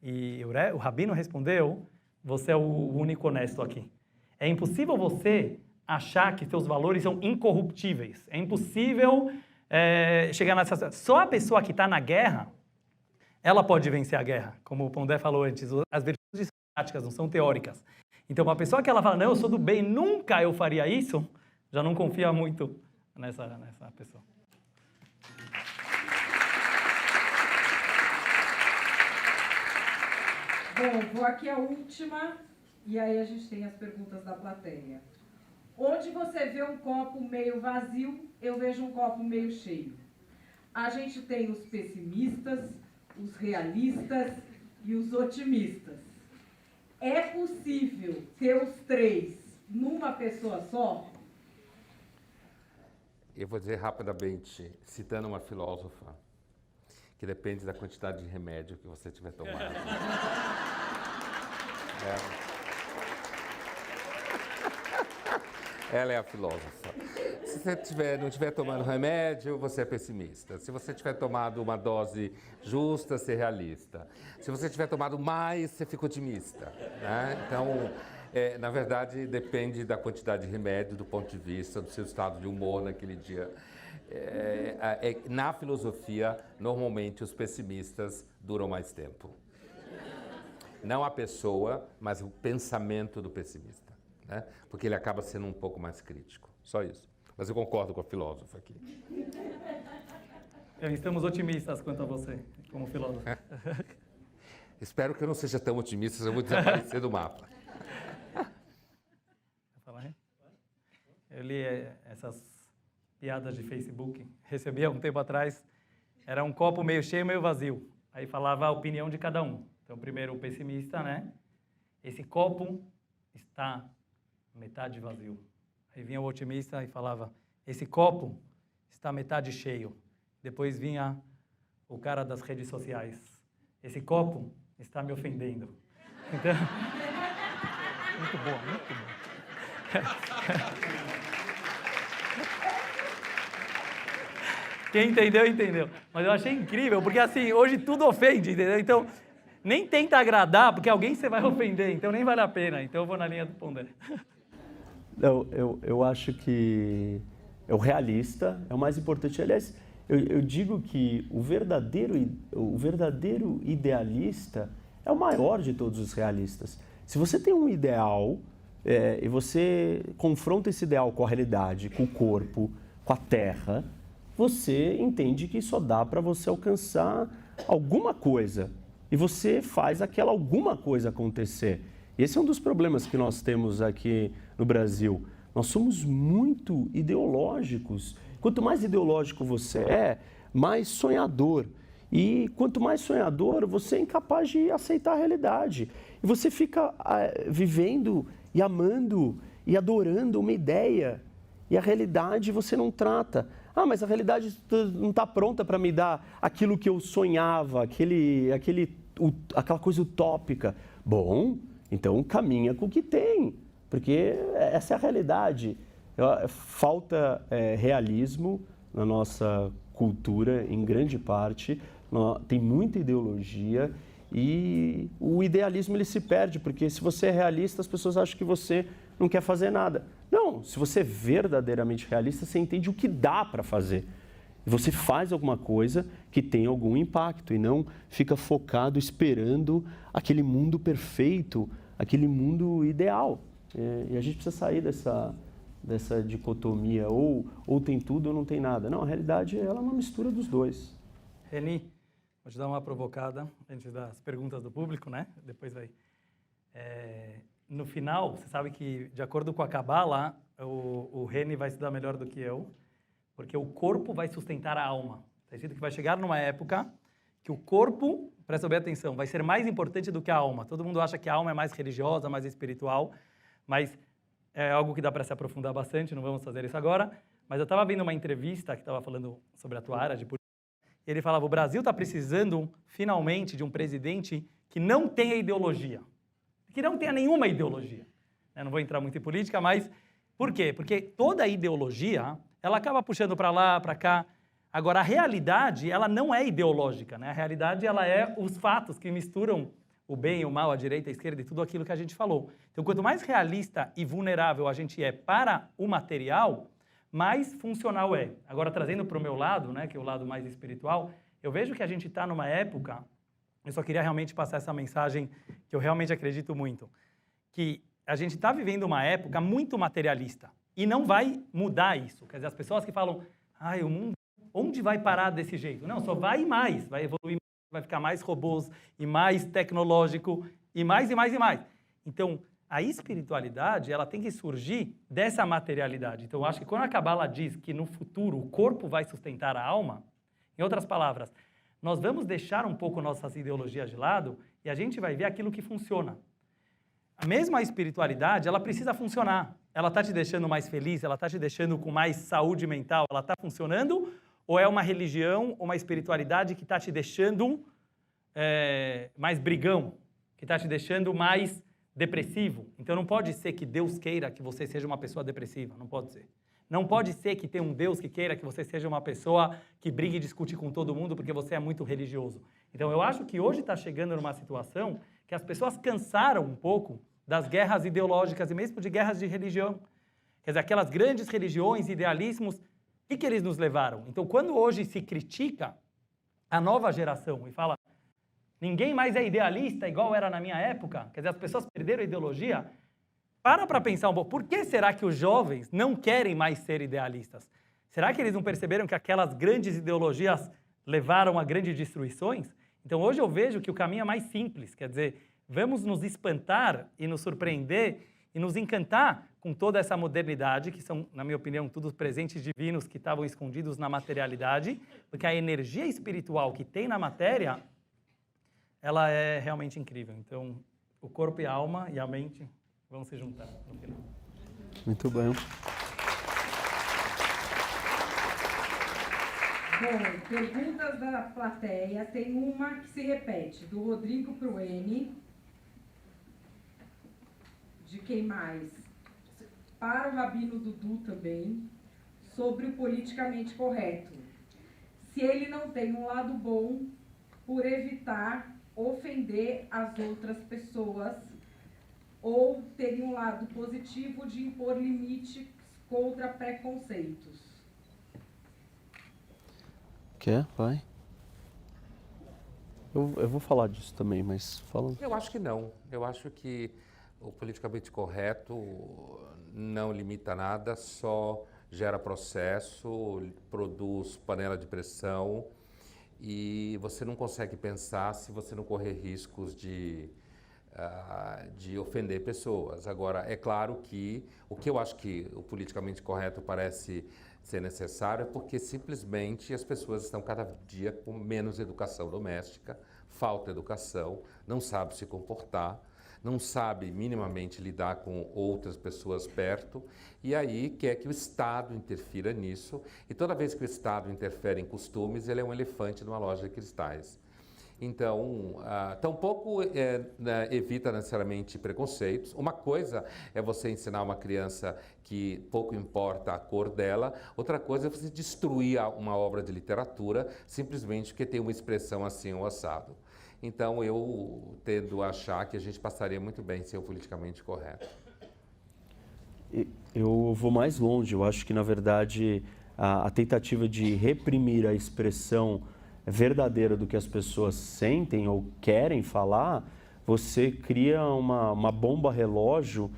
[SPEAKER 4] E o rabino respondeu, você é o único honesto aqui. É impossível você achar que seus valores são incorruptíveis. É impossível chegar nessa situação. Só a pessoa que está na guerra, ela pode vencer a guerra. Como o Pondé falou antes, as virtudes são práticas, não são teóricas. Então, uma pessoa que ela fala, não, eu sou do bem, nunca eu faria isso, já não confia muito nessa pessoa.
[SPEAKER 1] Bom, vou aqui a última, e aí a gente tem as perguntas da plateia. Onde você vê um copo meio vazio, eu vejo um copo meio cheio. A gente tem os pessimistas, os realistas e os otimistas. É possível ter os 3 numa pessoa só?
[SPEAKER 5] Eu vou dizer rapidamente, citando uma filósofa, que depende da quantidade de remédio que você tiver tomado. Ela é a filósofa. Se você não estiver tomando remédio, você é pessimista. Se você tiver tomado uma dose justa, você é realista. Se você tiver tomado mais, você fica otimista. Né? Então, na verdade, depende da quantidade de remédio, do ponto de vista do seu estado de humor naquele dia. Na filosofia, normalmente os pessimistas duram mais tempo. Não a pessoa, mas o pensamento do pessimista, né? Porque ele acaba sendo um pouco mais crítico. Só isso. Mas eu concordo com a filósofa aqui.
[SPEAKER 4] Estamos otimistas quanto a você, como filósofo.
[SPEAKER 5] Espero que eu não seja tão otimista, eu vou desaparecer do mapa.
[SPEAKER 4] Eu li essas piadas de Facebook, recebi há um tempo atrás, era um copo meio cheio, meio vazio. Aí falava a opinião de cada um. Então, primeiro o pessimista, né? Esse copo está metade vazio. Aí vinha o otimista e falava, esse copo está metade cheio. Depois vinha o cara das redes sociais. Esse copo está me ofendendo. Então, muito bom, muito bom. Quem entendeu, entendeu. Mas eu achei incrível, porque assim, hoje tudo ofende, entendeu? Então, nem tenta agradar, porque alguém você vai ofender, então nem vale a pena. Então eu vou na linha do Pondé.
[SPEAKER 2] Eu acho que é o realista, é o mais importante. Aliás, eu digo que o verdadeiro idealista é o maior de todos os realistas. Se você tem um ideal e você confronta esse ideal com a realidade, com o corpo, com a terra, você entende que só dá para você alcançar alguma coisa. E você faz aquela alguma coisa acontecer. E esse é um dos problemas que nós temos aqui no Brasil. Nós somos muito ideológicos. Quanto mais ideológico você é, mais sonhador. E quanto mais sonhador, você é incapaz de aceitar a realidade. E você fica vivendo e amando e adorando uma ideia. E a realidade você não trata. Ah, mas a realidade não está pronta para me dar aquilo que eu sonhava, aquela coisa utópica. Bom, então caminha com o que tem, porque essa é a realidade. Falta realismo na nossa cultura, em grande parte. Tem muita ideologia e o idealismo ele se perde, porque se você é realista, as pessoas acham que você não quer fazer nada. Não, se você é verdadeiramente realista, você entende o que dá para fazer. E você faz alguma coisa que tem algum impacto e não fica focado esperando aquele mundo perfeito, aquele mundo ideal. E a gente precisa sair dessa dicotomia, ou tem tudo ou não tem nada. Não, a realidade ela é uma mistura dos dois.
[SPEAKER 4] Reni, vou te dar uma provocada antes das perguntas do público, né? Depois vai... No final, você sabe que, de acordo com a Kabbalah, o Reni vai se dar melhor do que eu, porque o corpo vai sustentar a alma. Está escrito que vai chegar numa época que o corpo, presta bem atenção, vai ser mais importante do que a alma. Todo mundo acha que a alma é mais religiosa, mais espiritual, mas é algo que dá para se aprofundar bastante, não vamos fazer isso agora. Mas eu estava vendo uma entrevista que estava falando sobre a tua área de política, e ele falava, o Brasil está precisando, finalmente, de um presidente que não tenha ideologia. Que não tenha nenhuma ideologia. Eu não vou entrar muito em política, mas por quê? Porque toda ideologia, ela acaba puxando para lá, para cá. Agora, a realidade, ela não é ideológica, né? A realidade, ela é os fatos que misturam o bem, o mal, a direita, a esquerda e tudo aquilo que a gente falou. Então, quanto mais realista e vulnerável a gente é para o material, mais funcional é. Agora, trazendo para o meu lado, né, que é o lado mais espiritual, eu vejo que a gente está numa época... Eu só queria realmente passar essa mensagem que eu realmente acredito muito, que a gente está vivendo uma época muito materialista e não vai mudar isso. Quer dizer, as pessoas que falam, o mundo, onde vai parar desse jeito? Não, só vai mais, vai evoluir, vai ficar mais robôs e mais tecnológico e mais e mais e mais. Então, a espiritualidade, ela tem que surgir dessa materialidade. Então, eu acho que quando a Kabbalah diz que no futuro o corpo vai sustentar a alma, em outras palavras, nós vamos deixar um pouco nossas ideologias de lado e a gente vai ver aquilo que funciona. Mesmo a espiritualidade, ela precisa funcionar. Ela está te deixando mais feliz? Ela está te deixando com mais saúde mental? Ela está funcionando? Ou é uma religião, uma espiritualidade que está te deixando mais brigão? Que está te deixando mais depressivo? Então não pode ser que Deus queira que você seja uma pessoa depressiva. Não pode ser. Não pode ser que tenha um Deus que queira que você seja uma pessoa que brigue e discute com todo mundo porque você é muito religioso. Então, eu acho que hoje está chegando numa situação que as pessoas cansaram um pouco das guerras ideológicas e mesmo de guerras de religião. Quer dizer, aquelas grandes religiões, idealismos, o que eles nos levaram? Então, quando hoje se critica a nova geração e fala ninguém mais é idealista igual era na minha época, quer dizer, as pessoas perderam a ideologia... Para pensar um pouco, por que será que os jovens não querem mais ser idealistas? Será que eles não perceberam que aquelas grandes ideologias levaram a grandes destruições? Então hoje eu vejo que o caminho é mais simples, quer dizer, vamos nos espantar e nos surpreender e nos encantar com toda essa modernidade, que são, na minha opinião, todos presentes divinos que estavam escondidos na materialidade, porque a energia espiritual que tem na matéria, ela é realmente incrível. Então, o corpo e a alma e a mente... vão se juntar no final.
[SPEAKER 2] Muito bem.
[SPEAKER 1] Bom, perguntas da plateia. Tem uma que se repete, do Rodrigo para o N. De quem mais? Para o Rabino Dudu também, sobre o politicamente correto. se ele não tem um lado bom por evitar ofender as outras pessoas ou ter um lado positivo de impor limites contra preconceitos.
[SPEAKER 2] Quer? Vai. Eu vou falar disso também, mas fala.
[SPEAKER 5] Eu acho que não. Eu acho que o politicamente correto não limita nada, só gera processo, produz panela de pressão e você não consegue pensar se você não correr riscos de ofender pessoas. Agora, é claro que o que eu acho que o politicamente correto parece ser necessário é porque simplesmente as pessoas estão cada dia com menos educação doméstica, falta educação, não sabe se comportar, não sabe minimamente lidar com outras pessoas perto e aí quer que o Estado interfira nisso e toda vez que o Estado interfere em costumes, ele é um elefante numa loja de cristais. Então, tampouco evita necessariamente preconceitos. Uma coisa é você ensinar uma criança que pouco importa a cor dela, outra coisa é você destruir uma obra de literatura simplesmente porque tem uma expressão assim ou assado. Então, eu tendo a achar que a gente passaria muito bem sem o politicamente correto.
[SPEAKER 2] Eu vou mais longe. Eu acho que, na verdade, a tentativa de reprimir a expressão verdadeira do que as pessoas sentem ou querem falar, você cria uma bomba relógio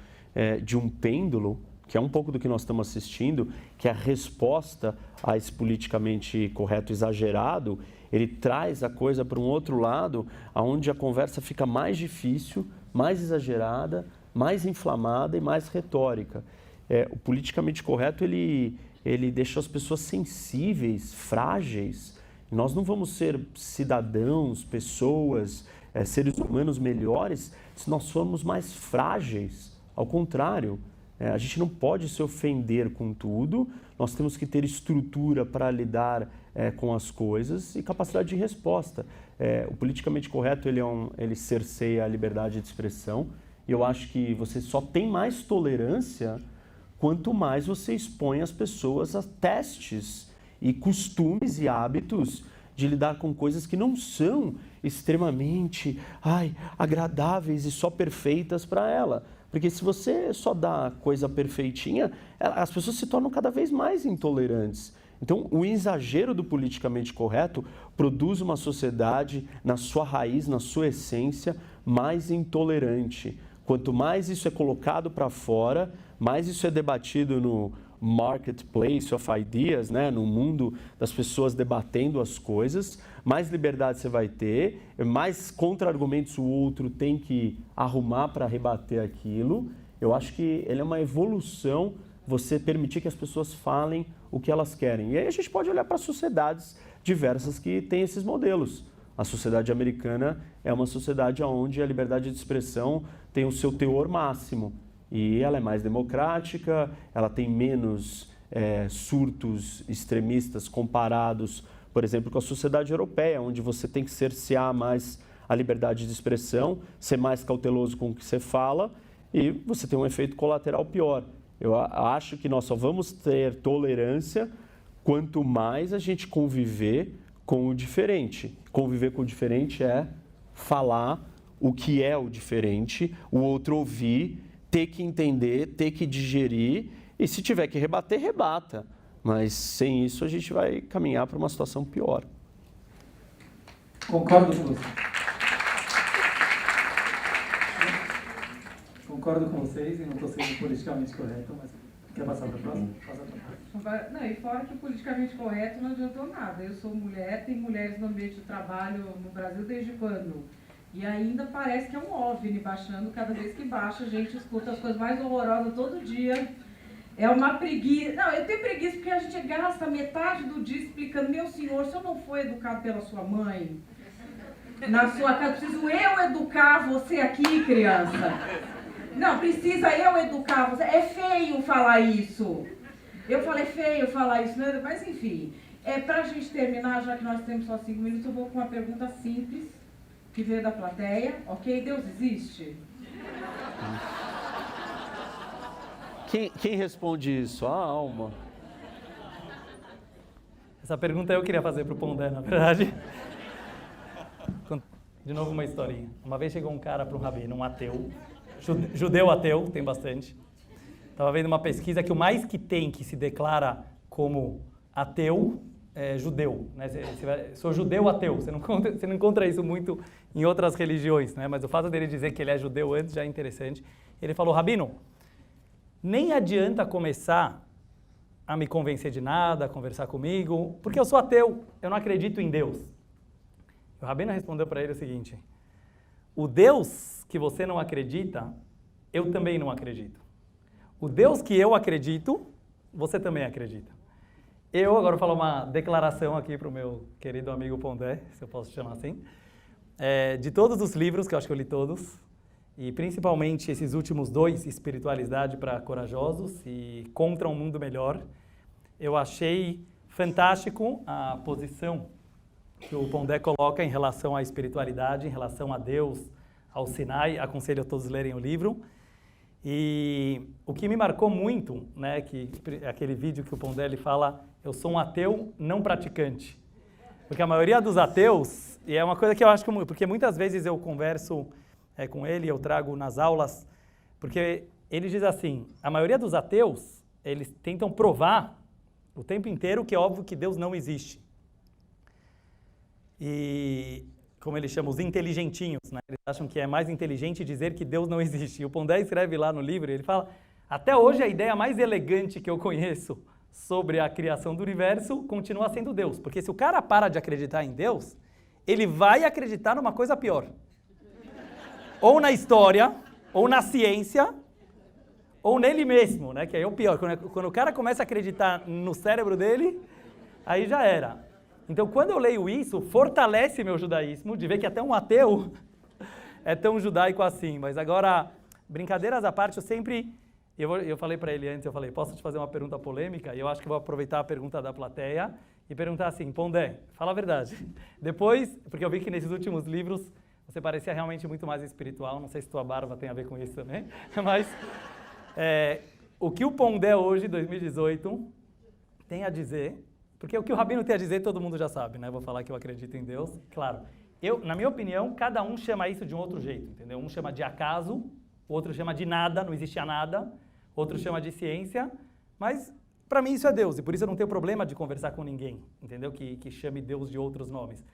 [SPEAKER 2] de um pêndulo, que é um pouco do que nós estamos assistindo, que é a resposta a esse politicamente correto exagerado, ele traz a coisa para um outro lado, onde a conversa fica mais difícil, mais exagerada, mais inflamada e mais retórica. O politicamente correto, ele deixa as pessoas sensíveis, frágeis. Nós não vamos ser cidadãos, pessoas, seres humanos melhores se nós formos mais frágeis. Ao contrário, a gente não pode se ofender com tudo, nós temos que ter estrutura para lidar com as coisas e capacidade de resposta. O politicamente correto, ele cerceia a liberdade de expressão e eu acho que você só tem mais tolerância quanto mais você expõe as pessoas a testes e costumes e hábitos de lidar com coisas que não são extremamente agradáveis e só perfeitas para ela. Porque se você só dá coisa perfeitinha, as pessoas se tornam cada vez mais intolerantes. Então, o exagero do politicamente correto produz uma sociedade, na sua raiz, na sua essência, mais intolerante. Quanto mais isso é colocado para fora, mais isso é debatido no marketplace of ideas, né? No mundo das pessoas debatendo as coisas, mais liberdade você vai ter, mais contra-argumentos o outro tem que arrumar para rebater aquilo. Eu acho que ele é uma evolução, você permitir que as pessoas falem o que elas querem. E aí a gente pode olhar para sociedades diversas que têm esses modelos. A sociedade americana é uma sociedade onde a liberdade de expressão tem o seu teor máximo. E ela é mais democrática, ela tem menos surtos extremistas comparados, por exemplo, com a sociedade europeia, onde você tem que cercear mais a liberdade de expressão, ser mais cauteloso com o que você fala e você tem um efeito colateral pior. Eu acho que nós só vamos ter tolerância quanto mais a gente conviver com o diferente. Conviver com o diferente é falar o que é o diferente, o outro ouvir, ter que entender, ter que digerir e se tiver que rebater, rebata. Mas sem isso a gente vai caminhar para uma situação pior.
[SPEAKER 6] Concordo com você. Concordo com vocês e não estou sendo politicamente correto, mas quer passar para a próxima? Passa para a próxima.
[SPEAKER 1] Não, e fora que o politicamente correto não adiantou nada. Eu sou mulher, tem mulheres no ambiente de trabalho no Brasil desde quando? E ainda parece que é um OVNI baixando, cada vez que baixa a gente escuta as coisas mais horrorosas todo dia. É uma preguiça. Não, eu tenho preguiça porque a gente gasta metade do dia explicando, meu senhor, o senhor não foi educado pela sua mãe? Na sua casa, preciso eu educar você aqui, criança? Não, precisa eu educar você. É feio falar isso. Eu falei feio falar isso, né? Mas enfim, pra gente terminar, já que nós temos só 5 minutos, eu vou com uma pergunta simples, que veio da plateia, ok? Deus existe?
[SPEAKER 2] Quem responde isso? A alma.
[SPEAKER 4] Essa pergunta eu queria fazer para o Pondé, na verdade. De novo uma historinha. Uma vez chegou um cara para um rabino, um ateu, judeu ateu, tem bastante. Estava vendo uma pesquisa que o mais que tem que se declara como ateu é judeu. Né? Sou judeu ateu, você não encontra isso muito em outras religiões, né? Mas o fato dele dizer que ele é judeu antes já é interessante. Ele falou, rabino, nem adianta começar a me convencer de nada, a conversar comigo, porque eu sou ateu, eu não acredito em Deus. O rabino respondeu para ele o seguinte, o Deus que você não acredita, eu também não acredito. O Deus que eu acredito, você também acredita. Eu agora vou falar uma declaração aqui para o meu querido amigo Pondé, se eu posso chamar assim, de todos os livros, que eu acho que eu li todos, e principalmente esses últimos 2, Espiritualidade para Corajosos e Contra um Mundo Melhor, eu achei fantástico a posição que o Pondé coloca em relação à espiritualidade, em relação a Deus, ao Sinai. Aconselho a todos lerem o livro. E o que me marcou muito, né, que aquele vídeo que o Pondé ele fala, eu sou um ateu não praticante. Porque a maioria dos ateus, e é uma coisa que eu acho que, porque muitas vezes eu converso com ele, eu trago nas aulas, porque ele diz assim, a maioria dos ateus, eles tentam provar o tempo inteiro que é óbvio que Deus não existe. E, como ele chama, os inteligentinhos, né? Eles acham que é mais inteligente dizer que Deus não existe. E o Pondé escreve lá no livro, ele fala, até hoje a ideia mais elegante que eu conheço sobre a criação do universo continua sendo Deus. Porque se o cara para de acreditar em Deus, ele vai acreditar numa coisa pior. Ou na história, ou na ciência, ou nele mesmo, né? Que aí é o pior. Quando o cara começa a acreditar no cérebro dele, aí já era. Então, quando eu leio isso, fortalece meu judaísmo, de ver que até um ateu é tão judaico assim. Mas agora, brincadeiras à parte, eu falei para ele antes, eu falei, posso te fazer uma pergunta polêmica? E eu acho que vou aproveitar a pergunta da plateia e perguntar assim, Pondé, fala a verdade. Depois, porque eu vi que nesses últimos livros você parecia realmente muito mais espiritual, não sei se tua barba tem a ver com isso também, mas o que o Pondé hoje, 2018, tem a dizer. Porque o que o rabino tem a dizer, todo mundo já sabe, né? Vou falar que eu acredito em Deus. Claro, na minha opinião, cada um chama isso de um outro jeito, entendeu? Um chama de acaso, o outro chama de nada, não existia nada, outro chama de ciência, mas para mim isso é Deus, e por isso eu não tenho problema de conversar com ninguém, entendeu? Que chame Deus de outros nomes.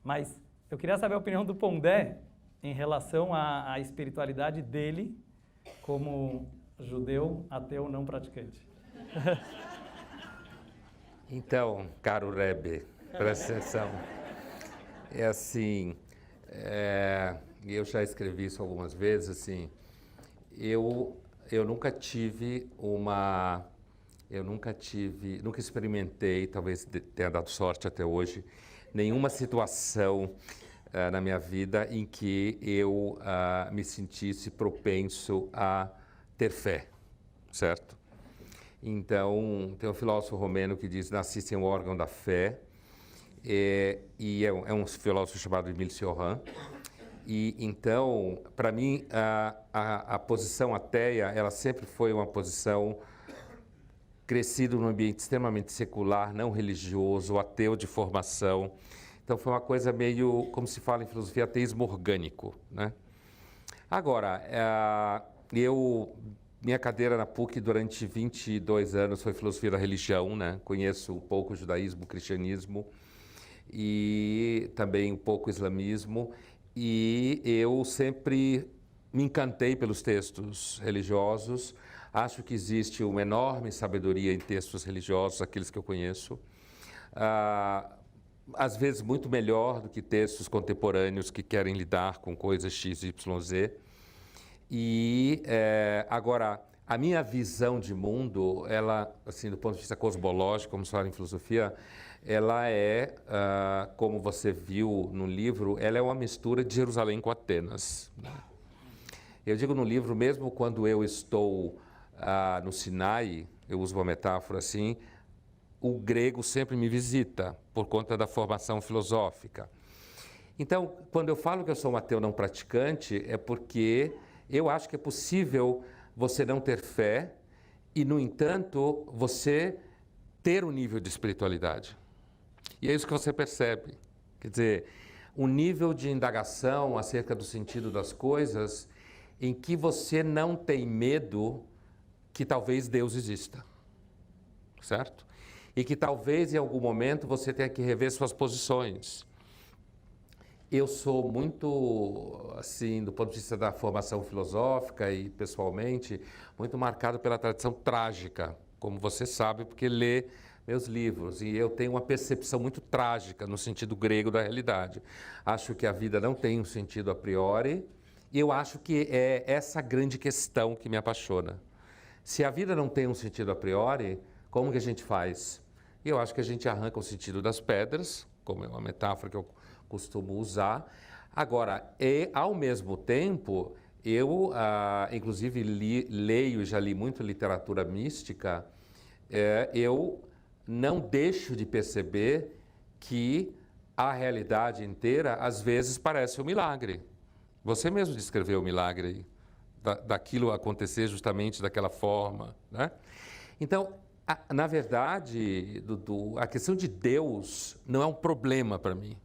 [SPEAKER 4] Mas eu queria saber a opinião do Pondé em relação à espiritualidade dele como judeu, ateu, não praticante.
[SPEAKER 5] Então, caro Rebbe, presta atenção. É assim, eu já escrevi isso algumas vezes, assim, eu nunca experimentei, talvez tenha dado sorte até hoje, nenhuma situação na minha vida em que eu me sentisse propenso a ter fé, certo? Então, tem um filósofo romeno que diz, nasci sem o órgão da fé, e é um filósofo chamado Émile Cioran. E então, para mim, a posição ateia, ela sempre foi uma posição crescida num ambiente extremamente secular, não religioso, ateu de formação. Então, foi uma coisa meio, como se fala em filosofia, ateísmo orgânico, né? Agora, minha cadeira na PUC durante 22 anos foi filosofia da religião, né? Conheço um pouco o judaísmo, o cristianismo e também um pouco o islamismo. E eu sempre me encantei pelos textos religiosos. Acho que existe uma enorme sabedoria em textos religiosos, aqueles que eu conheço. Às vezes muito melhor do que textos contemporâneos que querem lidar com coisas X, Y, Z. E agora, a minha visão de mundo, ela, assim, do ponto de vista cosmológico, como se fala em filosofia, ela como você viu no livro, ela é uma mistura de Jerusalém com Atenas, né? Eu digo no livro, mesmo quando eu estou no Sinai, eu uso uma metáfora assim, o grego sempre me visita, por conta da formação filosófica. Então, quando eu falo que eu sou um ateu não praticante, é porque eu acho que é possível você não ter fé e, no entanto, você ter um nível de espiritualidade. E é isso que você percebe. Quer dizer, um nível de indagação acerca do sentido das coisas em que você não tem medo que talvez Deus exista, certo? E que talvez em algum momento você tenha que rever suas posições. Eu sou muito, assim, do ponto de vista da formação filosófica e pessoalmente, muito marcado pela tradição trágica, como você sabe, porque lê meus livros. E eu tenho uma percepção muito trágica no sentido grego da realidade. Acho que a vida não tem um sentido a priori, e eu acho que é essa grande questão que me apaixona. Se a vida não tem um sentido a priori, como que a gente faz? E eu acho que a gente arranca o sentido das pedras, como é uma metáfora que eu costumo usar. Agora, ao mesmo tempo, eu, inclusive, leio e já li muito literatura mística, eu não deixo de perceber que a realidade inteira, às vezes, parece um milagre. Você mesmo descreveu o milagre aí, daquilo acontecer justamente daquela forma, né? Então, na verdade, Dudu, a questão de Deus não é um problema para mim.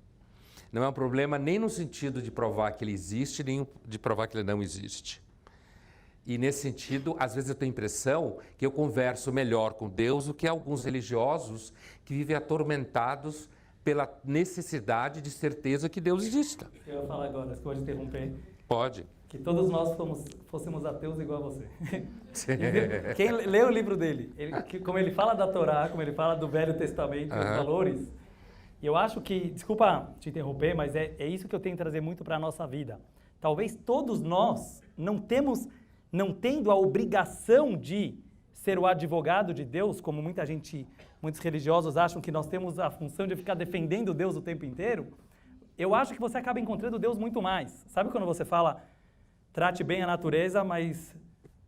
[SPEAKER 5] Não é um problema nem no sentido de provar que ele existe, nem de provar que ele não existe. E nesse sentido, às vezes eu tenho a impressão que eu converso melhor com Deus do que alguns religiosos que vivem atormentados pela necessidade de certeza que Deus exista.
[SPEAKER 4] Eu ia falar agora, se pode interromper.
[SPEAKER 5] Pode.
[SPEAKER 4] Que todos nós fôssemos ateus igual a você. Quem lê o livro dele, como ele fala da Torá, como ele fala do Velho Testamento, os valores, eu acho que, desculpa te interromper, mas é isso que eu tenho que trazer muito para a nossa vida. Talvez todos nós não tendo a obrigação de ser o advogado de Deus, como muitos religiosos acham que nós temos a função de ficar defendendo Deus o tempo inteiro, eu acho que você acaba encontrando Deus muito mais. Sabe quando você fala, trate bem a natureza, mas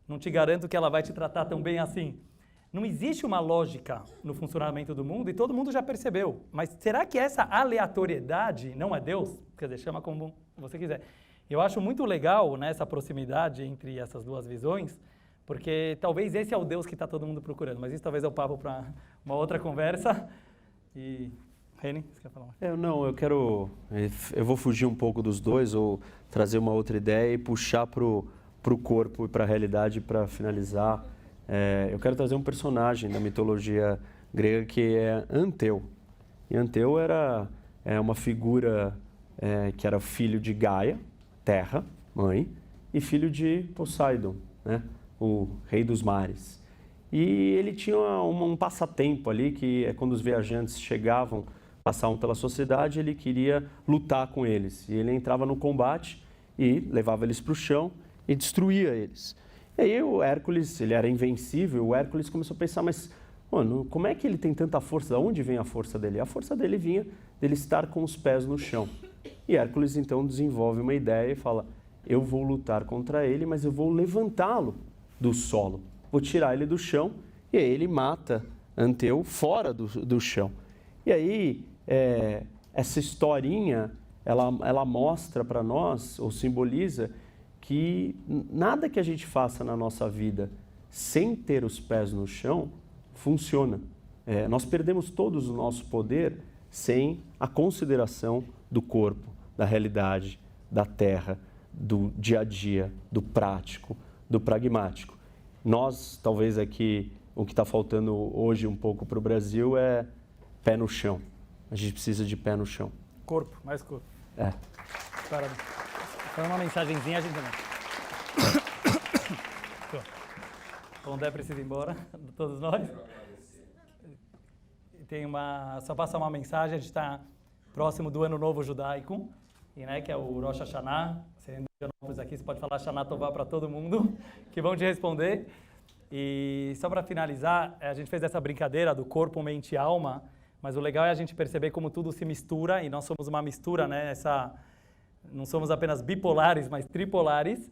[SPEAKER 4] não te garanto que ela vai te tratar tão bem assim? Não existe uma lógica no funcionamento do mundo e todo mundo já percebeu. Mas será que essa aleatoriedade não é Deus? Quer dizer, chama como você quiser. Eu acho muito legal, né, essa proximidade entre essas duas visões, porque talvez esse é o Deus que está todo mundo procurando. Mas isso talvez é o papo para uma outra conversa. E, Reni, você quer falar?
[SPEAKER 2] Eu vou fugir um pouco dos dois ou trazer uma outra ideia e puxar para o corpo e para a realidade para finalizar. Eu quero trazer um personagem da mitologia grega que é Anteu. E Anteu era uma figura que era filho de Gaia, terra, mãe, e filho de Poseidon, né, o rei dos mares. E ele tinha um passatempo ali, que é quando os viajantes passavam pela sociedade, ele queria lutar com eles. E ele entrava no combate e levava eles para o chão e destruía eles. E aí o Hércules, ele era invencível, o Hércules começou a pensar, mas, mano, como é que ele tem tanta força? De onde vem a força dele? A força dele vinha dele estar com os pés no chão. E Hércules, então, desenvolve uma ideia e fala, eu vou lutar contra ele, mas eu vou levantá-lo do solo. Vou tirar ele do chão, e aí ele mata Anteu fora do chão. E aí, essa historinha, ela mostra para nós, ou simboliza, que nada que a gente faça na nossa vida sem ter os pés no chão funciona. Nós perdemos todos o nosso poder sem a consideração do corpo, da realidade, da terra, do dia a dia, do prático, do pragmático. Nós, talvez aqui, o que está faltando hoje um pouco para o Brasil é pé no chão. A gente precisa de pé no chão.
[SPEAKER 4] Corpo, mais corpo. Parabéns. Foi uma mensagenzinha, a gente também. O André precisa ir embora, todos nós. Só passar uma mensagem, a gente está próximo do Ano Novo Judaico, que é o Rosh Hashanah. Você é de aqui, você pode falar Shana Tová para todo mundo, que vão te responder. E só para finalizar, a gente fez essa brincadeira do corpo, mente e alma, mas o legal é a gente perceber como tudo se mistura, e nós somos uma mistura, né? Não somos apenas bipolares, mas tripolares,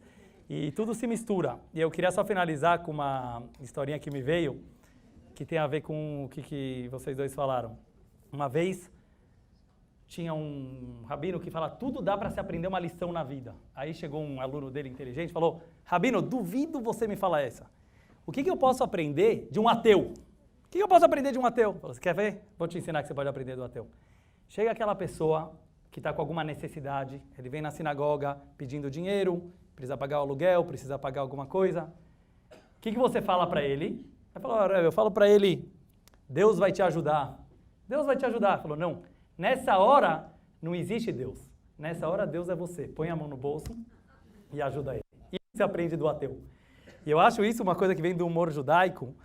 [SPEAKER 4] e tudo se mistura. E eu queria só finalizar com uma historinha que me veio, que tem a ver com o que vocês dois falaram. Uma vez, tinha um rabino que fala, tudo dá para se aprender uma lição na vida. Aí chegou um aluno dele inteligente e falou, rabino, duvido você me falar essa. O que eu posso aprender de um ateu? O que eu posso aprender de um ateu? Você quer ver? Vou te ensinar que você pode aprender do ateu. Chega aquela pessoa que está com alguma necessidade, ele vem na sinagoga pedindo dinheiro, precisa pagar o aluguel, precisa pagar alguma coisa. O que você fala para ele? Eu falo para ele, Deus vai te ajudar. Deus vai te ajudar. Ele falou, não, nessa hora não existe Deus. Nessa hora Deus é você. Põe a mão no bolso e ajuda ele. Isso você aprende do ateu. E eu acho isso uma coisa que vem do humor judaico,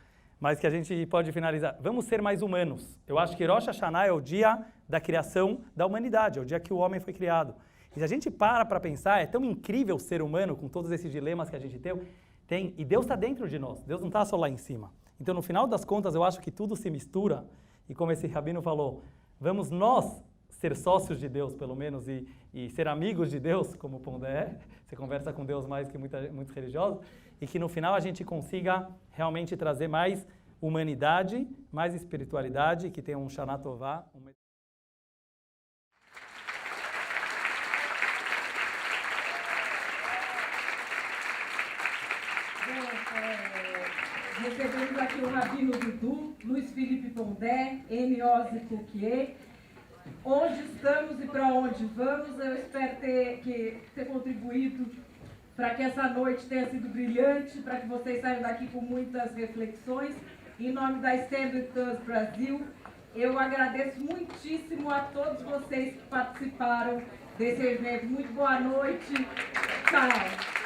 [SPEAKER 4] mas que a gente pode finalizar. Vamos ser mais humanos. Eu acho que Rosh Hashanah é o dia da criação da humanidade, é o dia que o homem foi criado. E se a gente para pensar, é tão incrível o ser humano, com todos esses dilemas que a gente tem, e Deus está dentro de nós, Deus não está só lá em cima. Então, no final das contas, eu acho que tudo se mistura, e como esse rabino falou, vamos nós ser sócios de Deus, pelo menos, e ser amigos de Deus, como o Pondé é, você conversa com Deus mais que muitos religiosos, e que no final a gente consiga realmente trazer mais humanidade, mais espiritualidade, que tenha um Shana Tová.
[SPEAKER 1] Recebemos aqui o Rabino Dudu, Luiz Felipe Pondé, Eniose Coquier. Onde estamos e para onde vamos, eu espero ter contribuído para que essa noite tenha sido brilhante, para que vocês saiam daqui com muitas reflexões. Em nome da Stand With Us Brasil, eu agradeço muitíssimo a todos vocês que participaram desse evento. Muito boa noite. Tchau.